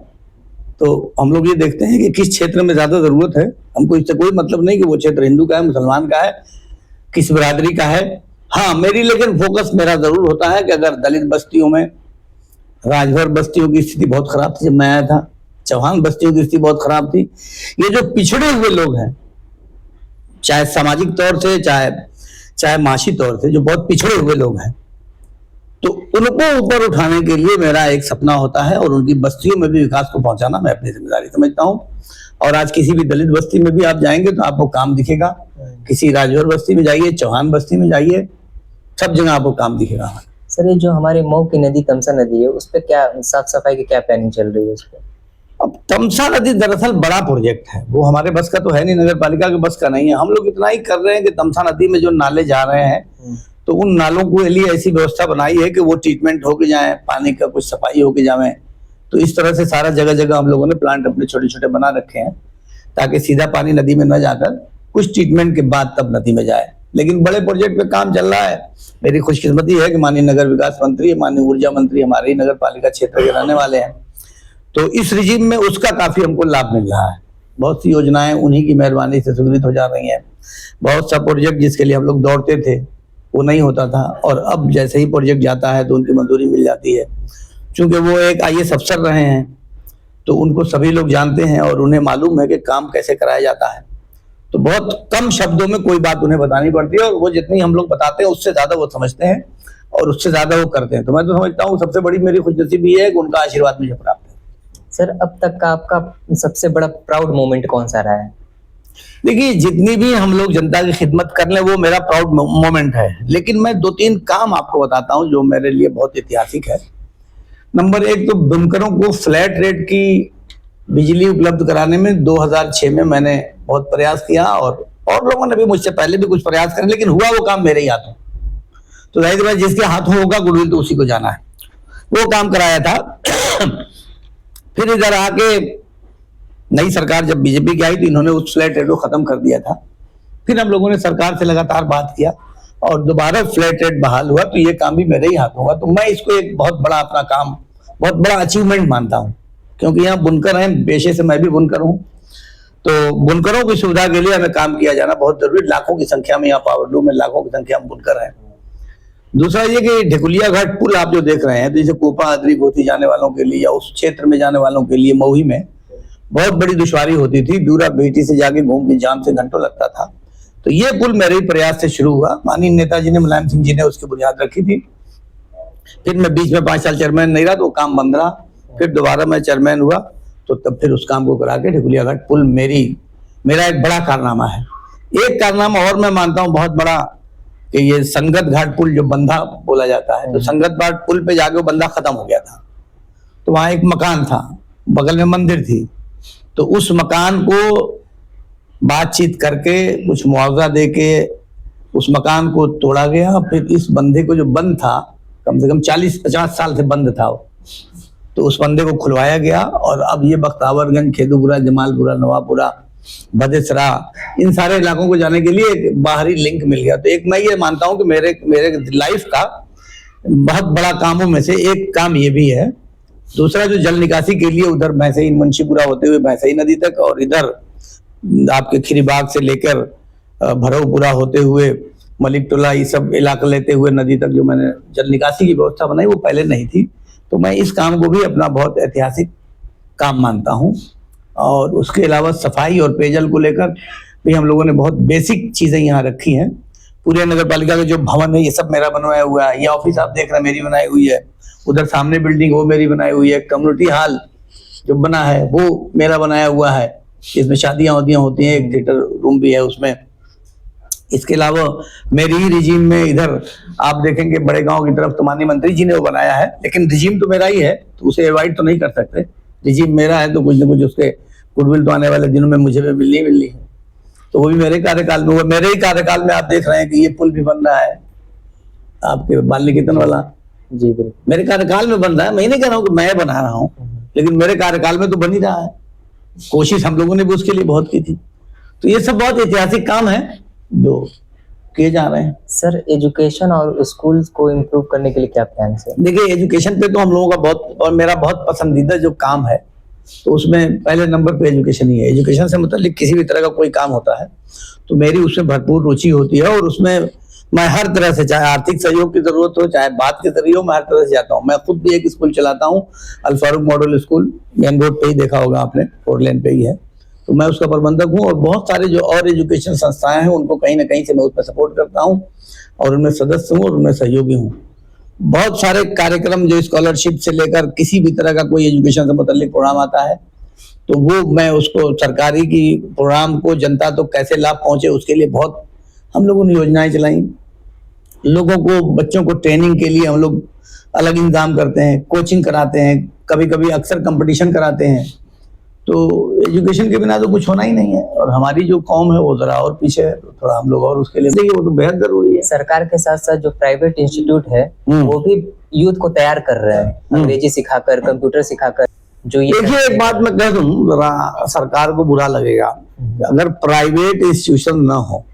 Speaker 2: तो हम लोग ये देखते हैं कि किस क्षेत्र में ज्यादा जरूरत है। हमको इससे कोई मतलब नहीं कि वो क्षेत्र हिंदू का है, मुसलमान का है, किस बिरादरी का है। हाँ, मेरी लेकिन फोकस मेरा जरूर होता है कि अगर दलित बस्तियों में, राजभर बस्तियों की स्थिति बहुत खराब थी जब मैं आया था, चौहान बस्तियों की स्थिति बहुत खराब थी। ये जो पिछड़े हुए लोग हैं, चाहे सामाजिक तौर से, चाहे माशी तौर से, जो बहुत पिछड़े हुए लोग हैं, तो उनको ऊपर उठाने के लिए मेरा एक सपना होता है, और उनकी बस्तियों में भी विकास को पहुंचाना मैं अपनी जिम्मेदारी समझता हूं। और आज किसी भी दलित बस्ती में भी आप जाएंगे तो आपको काम दिखेगा। किसी राजभर बस्ती में जाइए, चौहान बस्ती में जाइए, सब जगह आपको काम दिखेगा।
Speaker 1: सर, ये जो हमारे मऊ की नदी तमसा नदी है, उस पर क्या साफ सफाई की क्या प्लानिंग चल रही है उस पर?
Speaker 2: अब तमसा नदी दरअसल बड़ा प्रोजेक्ट है, वो हमारे बस का तो है नहीं, नगर पालिका के बस का नहीं है। हम लोग इतना ही कर रहे हैं कि तमसा नदी में जो नाले जा रहे हैं, तो उन नालों के लिए ऐसी व्यवस्था बनाई है कि वो ट्रीटमेंट होके जाए, पानी का कुछ सफाई होके जाए। तो इस तरह से सारा जगह जगह हम लोगों ने प्लांट अपने छोटे छोटे बना रखे हैं, ताकि सीधा पानी नदी में न जाकर कुछ ट्रीटमेंट के बाद तब नदी में जाए। लेकिन बड़े प्रोजेक्ट पे काम चल रहा है। मेरी खुशकिस्मती है कि माननीय नगर विकास मंत्री, माननीय ऊर्जा मंत्री हमारे ही नगर पालिका क्षेत्र के रहने वाले हैं। तो इस रिजीम में उसका काफी हमको लाभ मिल रहा है। बहुत सी योजनाएं उन्हीं की मेहरबानी से सुगृहित हो जा रही हैं। बहुत सा प्रोजेक्ट जिसके लिए हम लोग दौड़ते थे वो नहीं होता था, और अब जैसे ही प्रोजेक्ट जाता है तो उनकी मंजूरी मिल जाती है। चूंकि वो एक IAS अफसर रहे हैं, तो उनको सभी लोग जानते हैं और उन्हें मालूम है कि काम कैसे कराया जाता है। तो बहुत कम शब्दों में कोई बात उन्हें बतानी पड़ती है, और वो जितनी हम लोग बताते हैं उससे ज्यादा वो समझते हैं और उससे ज्यादा वो करते हैं। तो मैं तो समझता हूँ सबसे बड़ी मेरी खुशनसीबी है कि उनका आशीर्वाद मुझे प्राप्त है।
Speaker 1: सर, अब तक का आपका सबसे बड़ा प्राउड मोमेंट कौन सा रहा है?
Speaker 2: देखिए, जितनी भी हम लोग जनता की खिदमत कर लें वो मेरा प्राउड मोमेंट है, लेकिन मैं 2-3 काम आपको बताता हूं जो मेरे लिए बहुत ऐतिहासिक है। नंबर 1 तो बुनकरों को फ्लैट रेट की बिजली उपलब्ध कराने में 2006 में मैंने बहुत प्रयास किया, और लोगों ने भी मुझसे पहले भी कुछ प्रयास करे, लेकिन हुआ वो काम मेरे ही हाथों। तो जाहिर बात, जिसके हाथों होगा गुडविल तो उसी को जाना है। वो काम कराया था। फिर इधर आके नई सरकार जब बीजेपी की आई तो इन्होंने उस फ्लैट रेट को खत्म कर दिया था। फिर हम लोगों ने सरकार से लगातार बात किया और दोबारा फ्लैट रेट बहाल हुआ, तो ये काम भी मेरे ही हाथ होगा। तो मैं इसको एक बहुत बड़ा अपना काम, बहुत बड़ा अचीवमेंट मानता हूँ, क्योंकि यहाँ बुनकर हैं, पेशे से मैं भी बुनकर हूँ। तो बुनकरों की सुविधा के लिए हमें काम किया जाना बहुत जरूरी। लाखों की संख्या में यहाँ पावरलूम में लाखों की संख्या में बुनकर हैं। दूसरा ये कि ढेकुलिया घाट पुल आप जो देख रहे हैं, तो जैसे कोपा अदरी गोती जाने वालों के लिए या उस क्षेत्र में जाने वालों के लिए मऊही में बहुत बड़ी दुश्वारी होती थी। दूरा बेटी से जाके घूम के जाम से घंटों लगता था। तो ये पुल मेरे ही प्रयास से शुरू हुआ। माननीय नेताजी ने, मुलायम सिंह जी ने उसकी बुनियाद रखी थी। फिर मैं बीच में 5 साल चेयरमैन नहीं रहा तो काम बंद रहा। फिर दोबारा मैं चेयरमैन हुआ, तो तब फिर उस काम को करा के ढेकुलिया घाट पुल मेरा एक बड़ा कारनामा है। एक कारनामा और मैं मानता हूँ बहुत बड़ा, कि ये संगत घाट पुल जो बंधा बोला जाता है, तो संगत घाट पुल पे जाके वो बंधा खत्म हो गया था। तो वहां एक मकान था, बगल में मंदिर थी, तो उस मकान को बातचीत करके कुछ मुआवजा दे के उस मकान को तोड़ा गया। फिर इस बंधे को जो बंद था, कम से कम 40-50 साल से बंद था वो, तो उस फंदे को खुलवाया गया और अब ये बख्तावरगंज, खेदूपुरा, जमालपुरा, नवापुरा, बदेसरा, इन सारे इलाकों को जाने के लिए एक बाहरी लिंक मिल गया। तो एक मैं ये मानता हूँ कि मेरे लाइफ का बहुत बड़ा कामों में से एक काम ये भी है। दूसरा जो जल निकासी के लिए उधर भैंसई, मुंशीपुरा होते हुए भैंसई नदी तक, और इधर आपके खीरीबाग से लेकर भरौपुरा होते हुए मलिक टोला, ये सब इलाका लेते हुए नदी तक जो मैंने जल निकासी की व्यवस्था बनाई वो पहले नहीं थी। तो मैं इस काम को भी अपना बहुत ऐतिहासिक काम मानता हूँ। और उसके अलावा सफाई और पेयजल को लेकर भी हम लोगों ने बहुत बेसिक चीजें यहाँ रखी हैं। पूरे नगर पालिका के जो भवन है ये सब मेरा बनवाया हुआ है। ये ऑफिस आप देख रहे हैं मेरी बनाई हुई है। उधर सामने बिल्डिंग वो मेरी बनाई हुई है। कम्युनिटी हॉल जो बना है वो मेरा बनाया हुआ है, इसमें शादियां वादियां होती हैं। एक थिएटर रूम भी है उसमें। इसके अलावा मेरी ही रिजीम में इधर आप देखेंगे बड़े गांव की तरफ तो माननीय मंत्री जी ने वो बनाया है, लेकिन रिजीम तो मेरा ही है तो उसे अवॉइड तो नहीं कर सकते। रिजीम मेरा है तो कुछ ना कुछ उसके गुडविल तो आने वाले दिनों में मुझे भी मिलनी है। तो वो भी मेरे कार्यकाल में हुआ। मेरे ही कार्यकाल में आप देख रहे हैं कि ये पुल भी बन रहा है आपके बाल निकेतन वाला।
Speaker 1: जी बिल्कुल,
Speaker 2: मेरे कार्यकाल में बन रहा है। मैं नहीं कह रहा हूँ कि मैं बना रहा हूँ, लेकिन मेरे कार्यकाल में तो बन ही रहा है। कोशिश हम लोगों ने भी उसके लिए बहुत की थी। तो ये सब बहुत ऐतिहासिक काम है जो किए जा रहे हैं।
Speaker 1: सर एजुकेशन और स्कूल को इम्प्रूव करने के लिए क्या प्लान है?
Speaker 2: देखिए एजुकेशन पे तो हम लोगों का बहुत और मेरा बहुत पसंदीदा जो काम है तो उसमें पहले नंबर पे एजुकेशन ही है। एजुकेशन से मतलब किसी भी तरह का कोई काम होता है तो मेरी उसमें भरपूर रुचि होती है और उसमें मैं हर तरह से, चाहे आर्थिक सहयोग की जरूरत हो चाहे बात के जरिए हो, मैं हर तरह से जाता हूँ। मैं खुद भी एक स्कूल चलाता हूँ, Al Farooq model school, main road पे ही देखा होगा आपने, 4 लेन पे ही है। तो मैं उसका प्रबंधक हूँ और बहुत सारे जो और एजुकेशन संस्थाएं हैं उनको कहीं ना कहीं से मैं उसमें सपोर्ट करता हूँ और उनमें सदस्य हूँ और उनमें सहयोगी हूँ। बहुत सारे कार्यक्रम जो स्कॉलरशिप से लेकर किसी भी तरह का कोई एजुकेशन से मुताल्लिक प्रोग्राम आता है तो वो मैं उसको सरकारी की प्रोग्राम को जनता तो कैसे लाभ पहुंचे उसके लिए बहुत हम लोगों ने योजनाएं चलाई। लोगों को, बच्चों को ट्रेनिंग के लिए हम लोग अलग इंतजाम करते हैं, कोचिंग कराते हैं, कभी कभी अक्सर कंपटीशन कराते हैं। तो एजुकेशन के बिना तो कुछ होना ही नहीं है और हमारी जो कौम है वो जरा और पीछे है, तो थोड़ा हम लोग और उसके लिए देखिए वो तो बेहद जरूरी है।
Speaker 1: सरकार के साथ साथ जो प्राइवेट इंस्टीट्यूट है वो भी यूथ को तैयार कर रहे हैं, अंग्रेजी सिखाकर, कंप्यूटर सिखाकर। जो ये
Speaker 2: देखिए एक बात मैं कह दूं, जरा सरकार को बुरा लगेगा, अगर प्राइवेट इंस्टीट्यूशन ना हो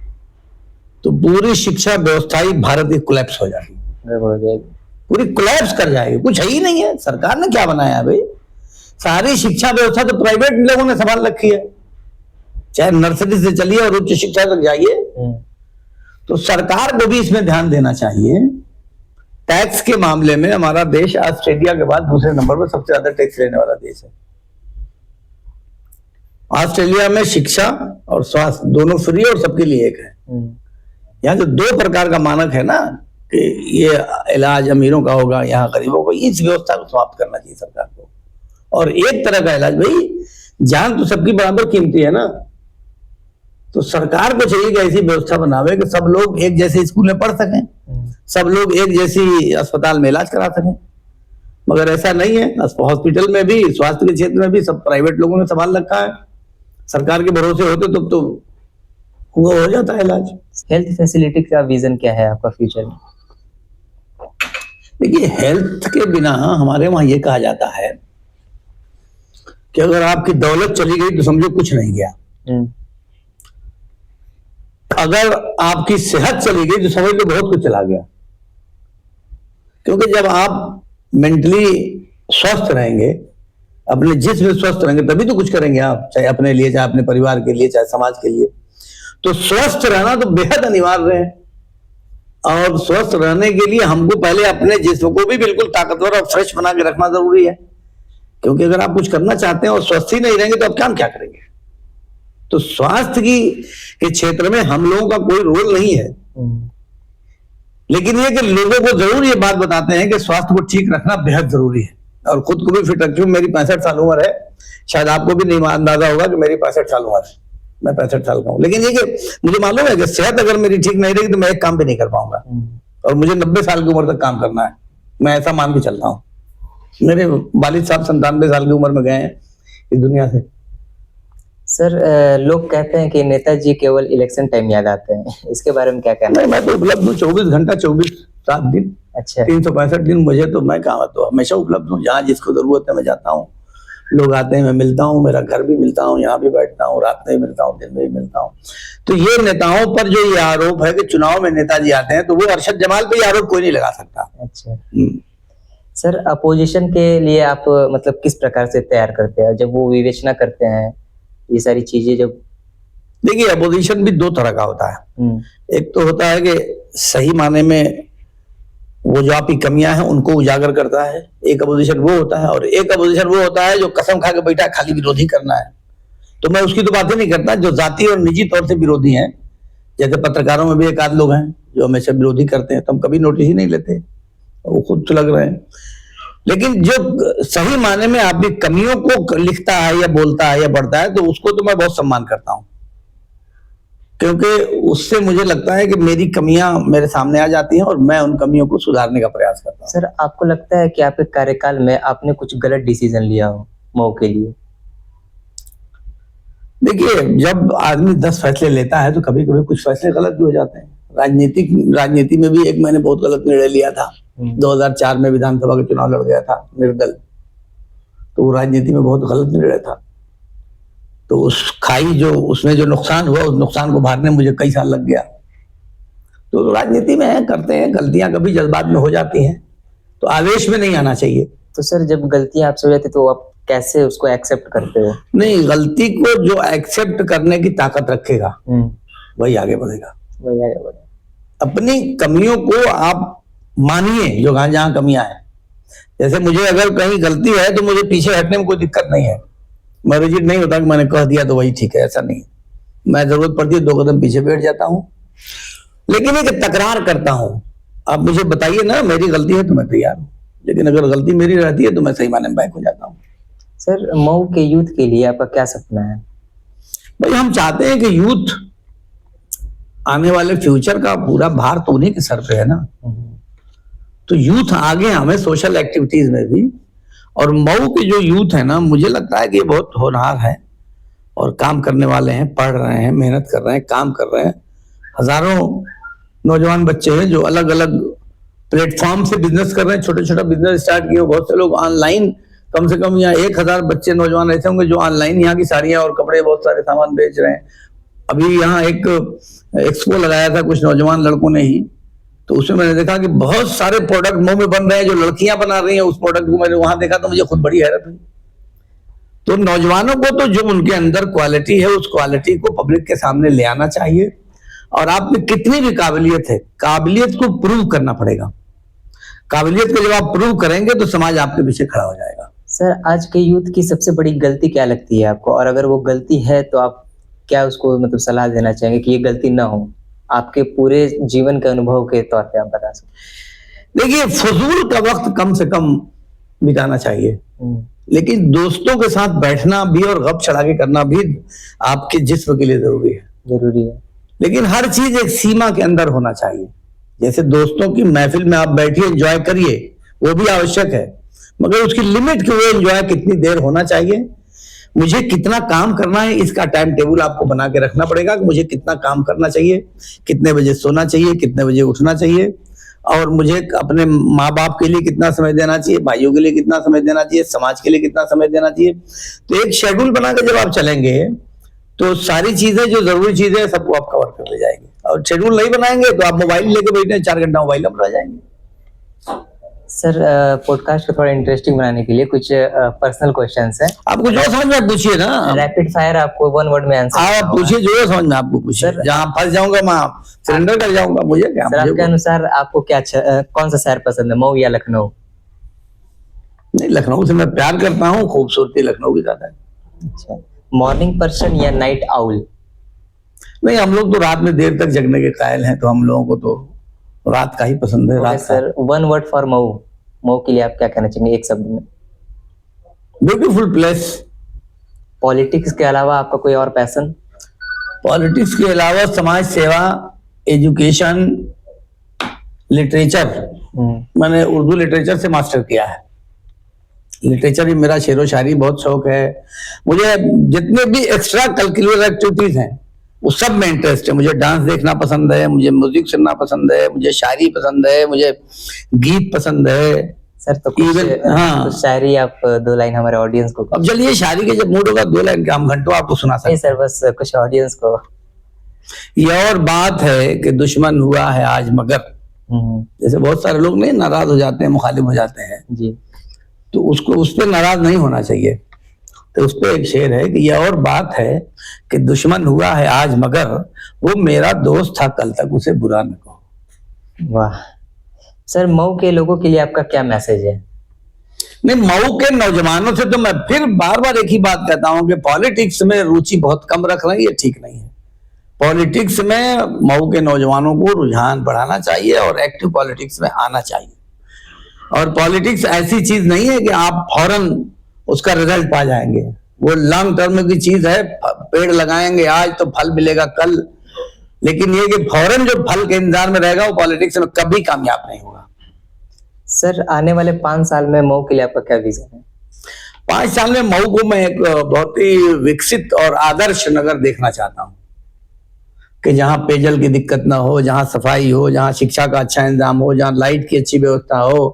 Speaker 2: तो पूरी शिक्षा व्यवस्था ही भारत की कोलैप्स हो जाएगी, पूरी कोलैप्स कर जाएगी। कुछ है ही नहीं है। सरकार ने क्या बनाया है भाई? सारी शिक्षा व्यवस्था तो प्राइवेट लोगों ने संभाल रखी है, चाहे नर्सरी से चलिए और उच्च शिक्षा तक जाइए। तो सरकार को भी इसमें ध्यान देना चाहिए। टैक्स के मामले में हमारा देश ऑस्ट्रेलिया के बाद दूसरे नंबर पर सबसे ज्यादा टैक्स लेने वाला देश है। ऑस्ट्रेलिया में शिक्षा और स्वास्थ्य दोनों फ्री और सबके लिए एक है। यहाँ जो 2 प्रकार का मानक है ना कि ये इलाज अमीरों का होगा, यहाँ गरीबों को, इस व्यवस्था को समाप्त करना चाहिए सरकार को। और एक तरह का इलाज, भाई जान तो सबकी बराबर कीमती है ना, तो सरकार को चाहिए कि ऐसी व्यवस्था बनावे कि सब लोग एक जैसे स्कूल में पढ़ सकें, सब लोग एक जैसी अस्पताल में इलाज करा सकें। मगर ऐसा नहीं है। हॉस्पिटल में भी, स्वास्थ्य के क्षेत्र में भी सब प्राइवेट लोगों ने संभाल रखा है। सरकार के भरोसे होते तो वो हो जाता है इलाज।
Speaker 1: हेल्थ फैसिलिटी का विजन क्या है आपका फ्यूचर में?
Speaker 2: देखिए हेल्थ के बिना हमारे वहां ये कहा जाता है कि अगर आपकी दौलत चली गई तो समझो कुछ नहीं गया, अगर आपकी सेहत चली गई तो समझ लो बहुत कुछ चला गया। क्योंकि जब आप मेंटली स्वस्थ रहेंगे, अपने जिस्म में स्वस्थ रहेंगे, तभी तो कुछ करेंगे आप, चाहे अपने लिए, चाहे अपने परिवार के लिए, चाहे समाज के लिए। तो स्वस्थ रहना तो बेहद अनिवार्य है और स्वस्थ रहने के लिए हमको पहले अपने जिस्म को भी बिल्कुल ताकतवर और फ्रेश बना के रखना जरूरी है। क्योंकि अगर आप कुछ करना चाहते हैं और स्वस्थ ही नहीं रहेंगे तो आप काम क्या करेंगे? तो स्वास्थ्य के क्षेत्र में हम लोगों का कोई रोल नहीं है, लेकिन ये कि लोगों को जरूर ये बात बताते हैं कि स्वास्थ्य को ठीक रखना बेहद जरूरी है और खुद को भी फिट रखूं। मेरी 65 साल उम्र है, शायद आपको भी नहीं अंदाजा होगा कि मेरी 65 साल उम्र है, मैं 65 साल का हूं। लेकिन ये कि मुझे मालूम है कि सेहत अगर मेरी ठीक नहीं रहेगी तो मैं एक काम भी नहीं कर पाऊंगा और मुझे 90 साल की उम्र तक काम करना है, मैं ऐसा मान के चलता हूँ। मेरे वालिद साहब 97 साल की उम्र में गए हैं इस दुनिया से।
Speaker 1: सर लोग कहते हैं कि नेताजी केवल इलेक्शन टाइम याद आते हैं, इसके बारे में क्या कहना है?
Speaker 2: मैं तो उपलब्ध हूँ 24 घंटा 24 7 दिन।
Speaker 1: अच्छा
Speaker 2: 365 दिन मुझे तो, मैं कहाँ, तो हमेशा उपलब्ध हूँ, जहाँ जिसको जरूरत है मैं जाता हूँ, लोग आते हैं मैं मिलता हूँ, मेरा घर भी मिलता हूँ, यहाँ भी बैठता हूँ, रात में भी मिलता हूँ, दिन में भी मिलता हूँ। तो ये नेताओं पर जो ये आरोप है कि चुनाव में नेताजी आते हैं, तो वो अरशद जमाल पे ये आरोप कोई नहीं लगा सकता।
Speaker 1: अच्छा सर, अपोजिशन के लिए आप मतलब किस प्रकार से तैयार करते हैं जब वो विवेचना करते हैं ये सारी चीजें जब?
Speaker 2: देखिए, अपोजिशन भी दो तरह का होता है। एक तो होता है कि सही माने में वो जो आपकी कमियां हैं उनको उजागर करता है, एक अपोजिशन वो होता है, और एक अपोजिशन वो होता है जो कसम खा के बैठा खाली विरोधी करना है। तो मैं उसकी तो बातें नहीं करता, जो जाति और निजी तौर से विरोधी हैं, जैसे पत्रकारों में भी एक आध लोग हैं जो हमेशा विरोधी करते हैं, तो हम कभी नोटिस ही नहीं लेते, वो खुद तो लग रहे हैं। लेकिन जो सही माने में आपकी कमियों को लिखता है या बोलता है या बढ़ता है, तो उसको तो मैं बहुत सम्मान करता हूं, क्योंकि उससे मुझे लगता है कि मेरी कमियां मेरे सामने आ जाती हैं और मैं उन कमियों को सुधारने का प्रयास करता हूं।
Speaker 1: सर, आपको लगता है कि आपके कार्यकाल में आपने कुछ गलत डिसीजन लिया हो मऊ के लिए?
Speaker 2: देखिए, जब आदमी 10 फैसले लेता है तो कभी कभी कुछ फैसले गलत भी हो जाते हैं। राजनीति में भी एक मैंने बहुत गलत निर्णय लिया था। 2004 में विधानसभा का चुनाव लड़ गया था निर्दल, तो वो राजनीति में बहुत गलत निर्णय था। तो उस खाई जो उसमें जो नुकसान हुआ, उस नुकसान को भरने मुझे कई साल लग गया। तो राजनीति में है, करते हैं गलतियां, कभी जज्बात में हो जाती हैं, तो आवेश में नहीं आना चाहिए।
Speaker 1: तो सर, जब गलतियां आपसे हो जाती तो आप कैसे उसको एक्सेप्ट करते हो?
Speaker 2: नहीं, गलती को जो एक्सेप्ट करने की ताकत रखेगा वही आगे बढ़ेगा।
Speaker 1: वही आगे बढ़ेगा।
Speaker 2: अपनी कमियों को आप मानिए, जो जहां कमियां हैं। जैसे मुझे अगर कहीं गलती है तो मुझे पीछे हटने में कोई दिक्कत नहीं है। मैं रिजिड नहीं होता कि मैंने कह दिया तो वही ठीक है, ऐसा नहीं। मैं जरूरत पड़ती है 2 कदम पीछे बैठ जाता हूं, लेकिन एक तकरार करता हूं। आप मुझे बताइए ना, मेरी गलती है तो मैं तैयार हूं, लेकिन अगर गलती मेरी रहती है तो मैं सही माने में बैक हो जाता हूं।
Speaker 1: सर, मऊ के यूथ के लिए आपका क्या सपना है?
Speaker 2: भाई, हम चाहते हैं कि यूथ आने वाले फ्यूचर का पूरा भार तो उन्हीं के सर पे है ना। तो यूथ आगे हमें सोशल एक्टिविटीज में भी, और मऊ के जो यूथ है ना, मुझे लगता है कि ये बहुत होनहार है और काम करने वाले हैं, पढ़ रहे हैं, मेहनत कर रहे हैं, काम कर रहे हैं। हजारों नौजवान बच्चे हैं जो अलग अलग प्लेटफॉर्म से बिजनेस कर रहे हैं, छोटे छोटा बिजनेस स्टार्ट किए। बहुत से लोग ऑनलाइन, कम से कम यहाँ 1000 बच्चे नौजवान ऐसे होंगे जो ऑनलाइन यहाँ की साड़ियां और कपड़े, बहुत सारे सामान बेच रहे हैं। अभी यहाँ एक एक्सपो लगाया था कुछ नौजवान लड़कों ने ही, तो उसमें मैंने देखा कि बहुत सारे प्रोडक्ट मऊ में बन रहे हैं जो लड़कियां बना रही हैं। उस प्रोडक्ट को मैंने वहां देखा तो मुझे खुद बड़ी हैरत हुई। तो नौजवानों को तो जो उनके अंदर क्वालिटी है, उस क्वालिटी को पब्लिक के सामने ले आना चाहिए, और आप में कितनी भी काबिलियत है, काबिलियत को प्रूव करना पड़ेगा। काबिलियत को जब आप प्रूव करेंगे तो समाज आपके पीछे खड़ा हो जाएगा।
Speaker 1: सर, आज के यूथ की सबसे बड़ी गलती क्या लगती है आपको, और अगर वो गलती है तो आप क्या उसको मतलब सलाह देना चाहेंगे कि ये गलती ना हो? आपके पूरे जीवन के अनुभव के तौर पे आप बता सकते।
Speaker 2: देखिए, फजूल का वक्त कम से कम बिताना चाहिए, लेकिन दोस्तों के साथ बैठना भी और गप चढ़ा के करना भी आपके जिस्म के लिए जरूरी है। लेकिन हर चीज एक सीमा के अंदर होना चाहिए। जैसे दोस्तों की महफिल में आप बैठिए, एंजॉय करिए, वो भी आवश्यक है, मगर उसकी लिमिट के वो एंजॉय कितनी देर होना चाहिए, मुझे कितना काम करना है, इसका टाइम टेबल आपको बना के रखना पड़ेगा कि मुझे कितना काम करना चाहिए, कितने बजे सोना चाहिए, कितने बजे उठना चाहिए, और मुझे अपने माँ बाप के लिए कितना समय देना चाहिए, भाइयों के लिए कितना समय देना चाहिए, समाज के लिए कितना समय देना चाहिए। तो एक शेड्यूल बना के जब आप चलेंगे तो सारी चीजें जो जरूरी चीजें हैं सबको आप कवर कर ले जाएंगे। और शेड्यूल नहीं बनाएंगे तो आप मोबाइल लेके बैठे 4 घंटा मोबाइल में रह जाएंगे।
Speaker 1: सर, पॉडकास्ट को थोड़ा इंटरेस्टिंग बनाने के लिए कुछ पर्सनल क्वेश्चंस हैं।
Speaker 2: आपको जो समझ में पूछिए ना,
Speaker 1: रैपिड फायर, आपको 1 वर्ड में आंसर
Speaker 2: आप पूछिए, जो समझ में आपको पूछिए। जहां फंस जाऊंगा मैं सरेंडर कर जाऊंगा, मुझे क्या।
Speaker 1: सर, आपके अनुसार आपको क्या कौन सा शहर पसंद है, मऊ या लखनऊ?
Speaker 2: नहीं, लखनऊ से मैं प्यार करता हूँ, खूबसूरती लखनऊ की ज्यादा है।
Speaker 1: अच्छा, मॉर्निंग पर्सन या नाइट आउल?
Speaker 2: नहीं, हम लोग तो रात में देर तक जगने के कायल हैं, तो हम लोगों को तो रात का ही पसंद है। रात
Speaker 1: sir, 1 word for Mau, Mau के लिए आप क्या कहना चाहेंगे एक शब्द में?
Speaker 2: Beautiful place.
Speaker 1: पॉलिटिक्स के अलावा आपका कोई और पैशन?
Speaker 2: पॉलिटिक्स के अलावा समाज सेवा, एजुकेशन, लिटरेचर। मैंने उर्दू लिटरेचर से मास्टर किया है। लिटरेचर भी मेरा, शेरो शायरी बहुत शौक है मुझे। जितने भी एक्स्ट्रा करिकुलर एक्टिविटीज हैं वो सब में इंटरेस्ट है। मुझे डांस देखना पसंद है, मुझे म्यूजिक सुनना पसंद है, मुझे शायरी पसंद है, मुझे गीत पसंद है।
Speaker 1: सर तो कुछ
Speaker 2: हाँ,
Speaker 1: कुछ शायरी आप 2 लाइन हमारे ऑडियंस को।
Speaker 2: अब चलिए शायरी के जब मूड होगा 2 लाइन का हम घंटों आपको सुना सकते
Speaker 1: नहीं सर, बस कुछ ऑडियंस को।
Speaker 2: ये और बात है कि दुश्मन हुआ है आज मगर, जैसे बहुत सारे लोग नहीं नाराज हो जाते हैं, मुखालिफ हो जाते हैं
Speaker 1: जी,
Speaker 2: तो उसको उस पर नाराज नहीं होना चाहिए। तो उस पर एक शेर है कि ये और बात है कि दुश्मन हुआ है आज मगर, वो मेरा दोस्त था कल तक, उसे बुरा न कहो।
Speaker 1: वाह सर, मऊ के लोगों के लिए आपका क्या मैसेज है?
Speaker 2: नहीं, मऊ के नौजवानों से तो मैं फिर बार बार एक ही बात कहता हूं कि पॉलिटिक्स में रुचि बहुत कम रख रहे हैं, ये ठीक नहीं है। पॉलिटिक्स में मऊ के नौजवानों को रुझान बढ़ाना चाहिए और एक्टिव पॉलिटिक्स में आना चाहिए। और पॉलिटिक्स ऐसी चीज नहीं है कि आप फौरन उसका रिजल्ट पा जाएंगे। वो लॉन्ग टर्म की चीज है। पेड़ लगाएंगे आज तो फल मिलेगा कल, लेकिन ये कि फौरन जो फल के इंतजार में रहेगा वो पॉलिटिक्स में कभी कामयाब नहीं होगा।
Speaker 1: सर आने वाले 5 साल में मऊ के लिए आपका क्या विजन है?
Speaker 2: 5 साल में मऊ को मैं एक बहुत ही विकसित और आदर्श नगर देखना चाहता हूं कि जहां पेयजल की दिक्कत ना हो, जहां सफाई हो, जहां शिक्षा का अच्छा इंतजाम हो, जहां लाइट की अच्छी व्यवस्था हो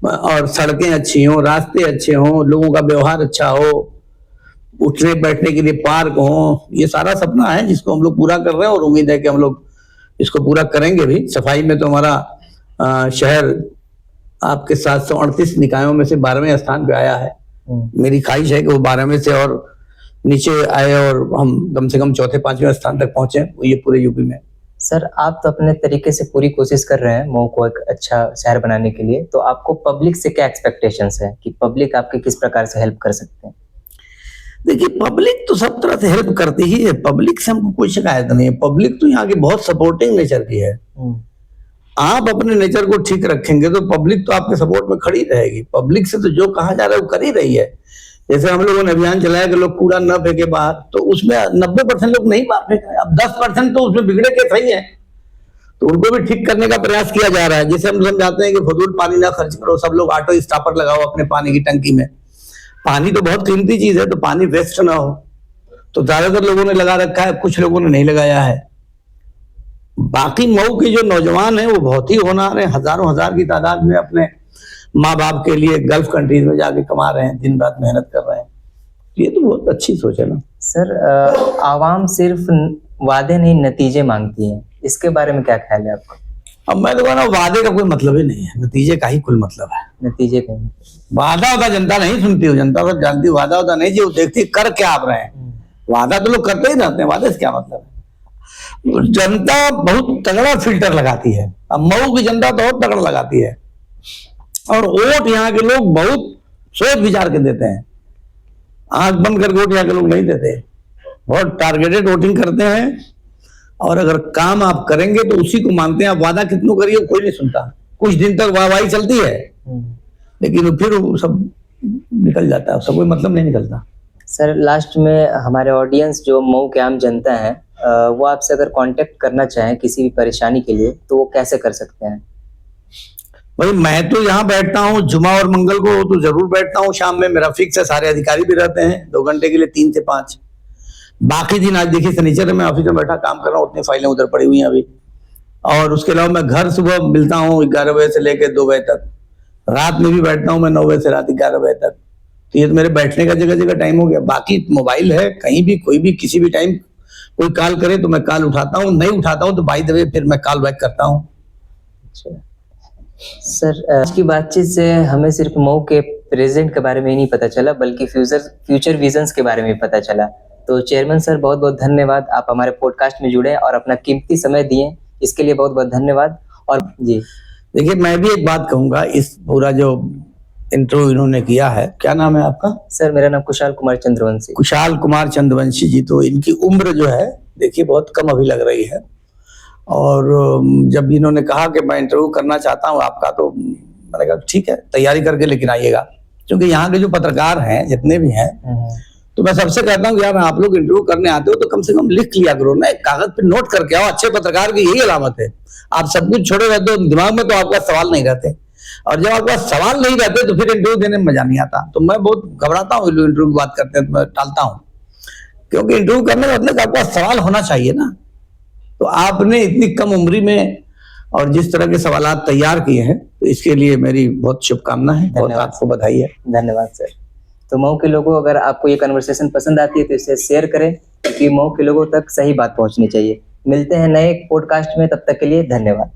Speaker 2: और सड़कें अच्छी हो, रास्ते अच्छे हों, लोगों का व्यवहार अच्छा हो, उठने बैठने के लिए पार्क हो। ये सारा सपना है जिसको हम लोग पूरा कर रहे हैं और उम्मीद है कि हम लोग इसको पूरा करेंगे भी। सफाई में तो हमारा शहर आपके 738 निकायों में से 12वें स्थान पे आया है। मेरी ख्वाहिश है कि वो 12 में से और नीचे आए और हम कम से कम 4थे-5वें स्थान तक पहुंचे, ये पूरे यूपी में।
Speaker 1: सर आप तो अपने तरीके से पूरी कोशिश कर रहे हैं मऊ को एक अच्छा शहर बनाने के लिए, तो आपको पब्लिक से क्या एक्सपेक्टेशंस है कि पब्लिक आपके किस प्रकार से हेल्प कर सकते हैं?
Speaker 2: देखिए, पब्लिक तो सब तरह से हेल्प करती ही है, पब्लिक से हमको कोई शिकायत नहीं है। पब्लिक तो यहाँ की बहुत सपोर्टिंग नेचर की है। आप अपने नेचर को ठीक रखेंगे तो पब्लिक तो आपके सपोर्ट में खड़ी रहेगी। पब्लिक से तो जो कहा जा रहा है वो कर ही रही है। जैसे हम लोगों ने अभियान चलाया कि लोग कूड़ा न फेंके बाहर, तो उसमें 90% लोग नहीं बाहर फेंक रहे। अब 10% तो उसमें बिगड़े के सही है, तो उनको भी ठीक करने का प्रयास किया जा रहा है। जैसे हम समझाते हैं कि फजूल पानी ना खर्च करो, सब लोग ऑटो स्टॉपर लगाओ अपने पानी की टंकी में। पानी तो बहुत कीमती चीज है, तो पानी वेस्ट ना हो। तो ज्यादातर लोगों ने लगा रखा है, कुछ लोगों ने नहीं लगाया है। बाकी मऊ के जो नौजवान हैं वो बहुत ही होनहार हैं, हजारों हजार की तादाद में अपने माँ बाप के लिए गल्फ कंट्रीज में जाके कमा रहे हैं, दिन रात मेहनत कर रहे हैं। ये तो बहुत अच्छी सोच है ना।
Speaker 1: सर आवाम सिर्फ वादे नहीं नतीजे मांगती है, इसके बारे में क्या ख्याल है आपका?
Speaker 2: अब मैं तो कह रहा हूँ वादे का कोई मतलब ही नहीं है, नतीजे का ही कुल मतलब है।
Speaker 1: नतीजे का
Speaker 2: वादा होता जनता नहीं सुनती हो, जनता तो जानती वादा होता नहीं जी, वो देखती कर क्या आप रहे हैं। वादा तो लोग करते ही रहते हैं, वादे से क्या मतलब है। जनता बहुत तगड़ा फिल्टर लगाती है। अब मऊ की जनता बहुत तगड़ा लगाती है और वोट यहाँ के लोग बहुत सोच विचार के देते हैं। आंख बंद करके वोट यहाँ के लोग नहीं देते, बहुत टारगेटेड वोटिंग करते हैं। और अगर काम आप करेंगे तो उसी को मानते हैं। आप वादा कितनों करिए कोई नहीं सुनता, कुछ दिन तक वाहवाही चलती है लेकिन फिर वो सब निकल जाता है, उसका कोई मतलब नहीं निकलता।
Speaker 1: सर लास्ट में हमारे ऑडियंस जो मऊ के आम जनता है वो आपसे अगर कांटेक्ट करना चाहें किसी भी परेशानी के लिए तो वो कैसे कर सकते हैं?
Speaker 2: भाई मैं तो यहाँ बैठता हूँ, जुमा और मंगल को तो जरूर बैठता हूँ। शाम में मेरा फिक्स है, सारे अधिकारी भी रहते हैं 2 घंटे के लिए 3 से 5। बाकी दिन आज देखिए शनिचर में ऑफिस में बैठा काम कर रहा हूँ, उतनी फाइलें उधर पड़ी हुई हैं अभी। और उसके अलावा मैं घर सुबह मिलता हूँ 11 बजे से लेकर 2 बजे तक। रात में भी बैठता हूँ मैं 9 बजे से रात 11 बजे तक। तो ये तो मेरे बैठने का जगह जगह टाइम हो गया। बाकी मोबाइल है, कहीं भी कोई भी किसी भी टाइम कोई कॉल करे तो मैं कॉल उठाता हूँ, नहीं उठाता हूँ तो बाय द वे फिर मैं कॉल बैक करता हूँ।
Speaker 1: सर आज की बातचीत से हमें सिर्फ मऊ के प्रेजेंट के बारे में ही नहीं पता चला बल्कि फ्यूचर विजन्स के बारे में भी पता चला। तो चेयरमैन सर बहुत बहुत धन्यवाद, आप हमारे पॉडकास्ट में जुड़े और अपना कीमती समय दिए, इसके लिए बहुत बहुत धन्यवाद। और जी
Speaker 2: देखिए मैं भी एक बात कहूंगा, इस पूरा जो इंटरव्यू इन्होंने किया है, क्या नाम है आपका?
Speaker 1: सर मेरा नाम कुशाल कुमार चंद्रवंशी।
Speaker 2: कुशाल कुमार चंद्रवंशी जी, तो इनकी उम्र जो है देखिए बहुत कम अभी लग रही है। और जब इन्होंने कहा कि मैं इंटरव्यू करना चाहता हूँ आपका, तो मैंने कहा ठीक है तैयारी करके लेकिन आइएगा। क्योंकि यहाँ के जो पत्रकार हैं जितने भी हैं, तो मैं सबसे कहता हूँ यार आप लोग इंटरव्यू करने आते हो तो कम से कम लिख लिया करो ना, एक कागज पे नोट करके आओ। अच्छे पत्रकार की यही अलामत है। आप सब कुछ छोड़े रहते हो दिमाग में तो आपका सवाल नहीं रहते, और जब आपका सवाल नहीं रहते तो फिर इंटरव्यू देने में मजा नहीं आता। तो मैं बहुत घबराता हूँ, इंटरव्यू की बात करते हैं तो मैं टालता हूँ। क्योंकि इंटरव्यू करने का मतलब आपका सवाल होना चाहिए ना। तो आपने इतनी कम उम्र में और जिस तरह के सवालात तैयार किए हैं, तो इसके लिए मेरी बहुत शुभकामना है, बहुत आपको बधाई है।
Speaker 1: धन्यवाद सर। तो मऊ के लोगों, अगर आपको ये कन्वर्सेशन पसंद आती है तो इसे शेयर करें, क्योंकि मऊ के लोगों तक सही बात पहुंचनी चाहिए। मिलते हैं नए पॉडकास्ट में, तब तक के लिए धन्यवाद।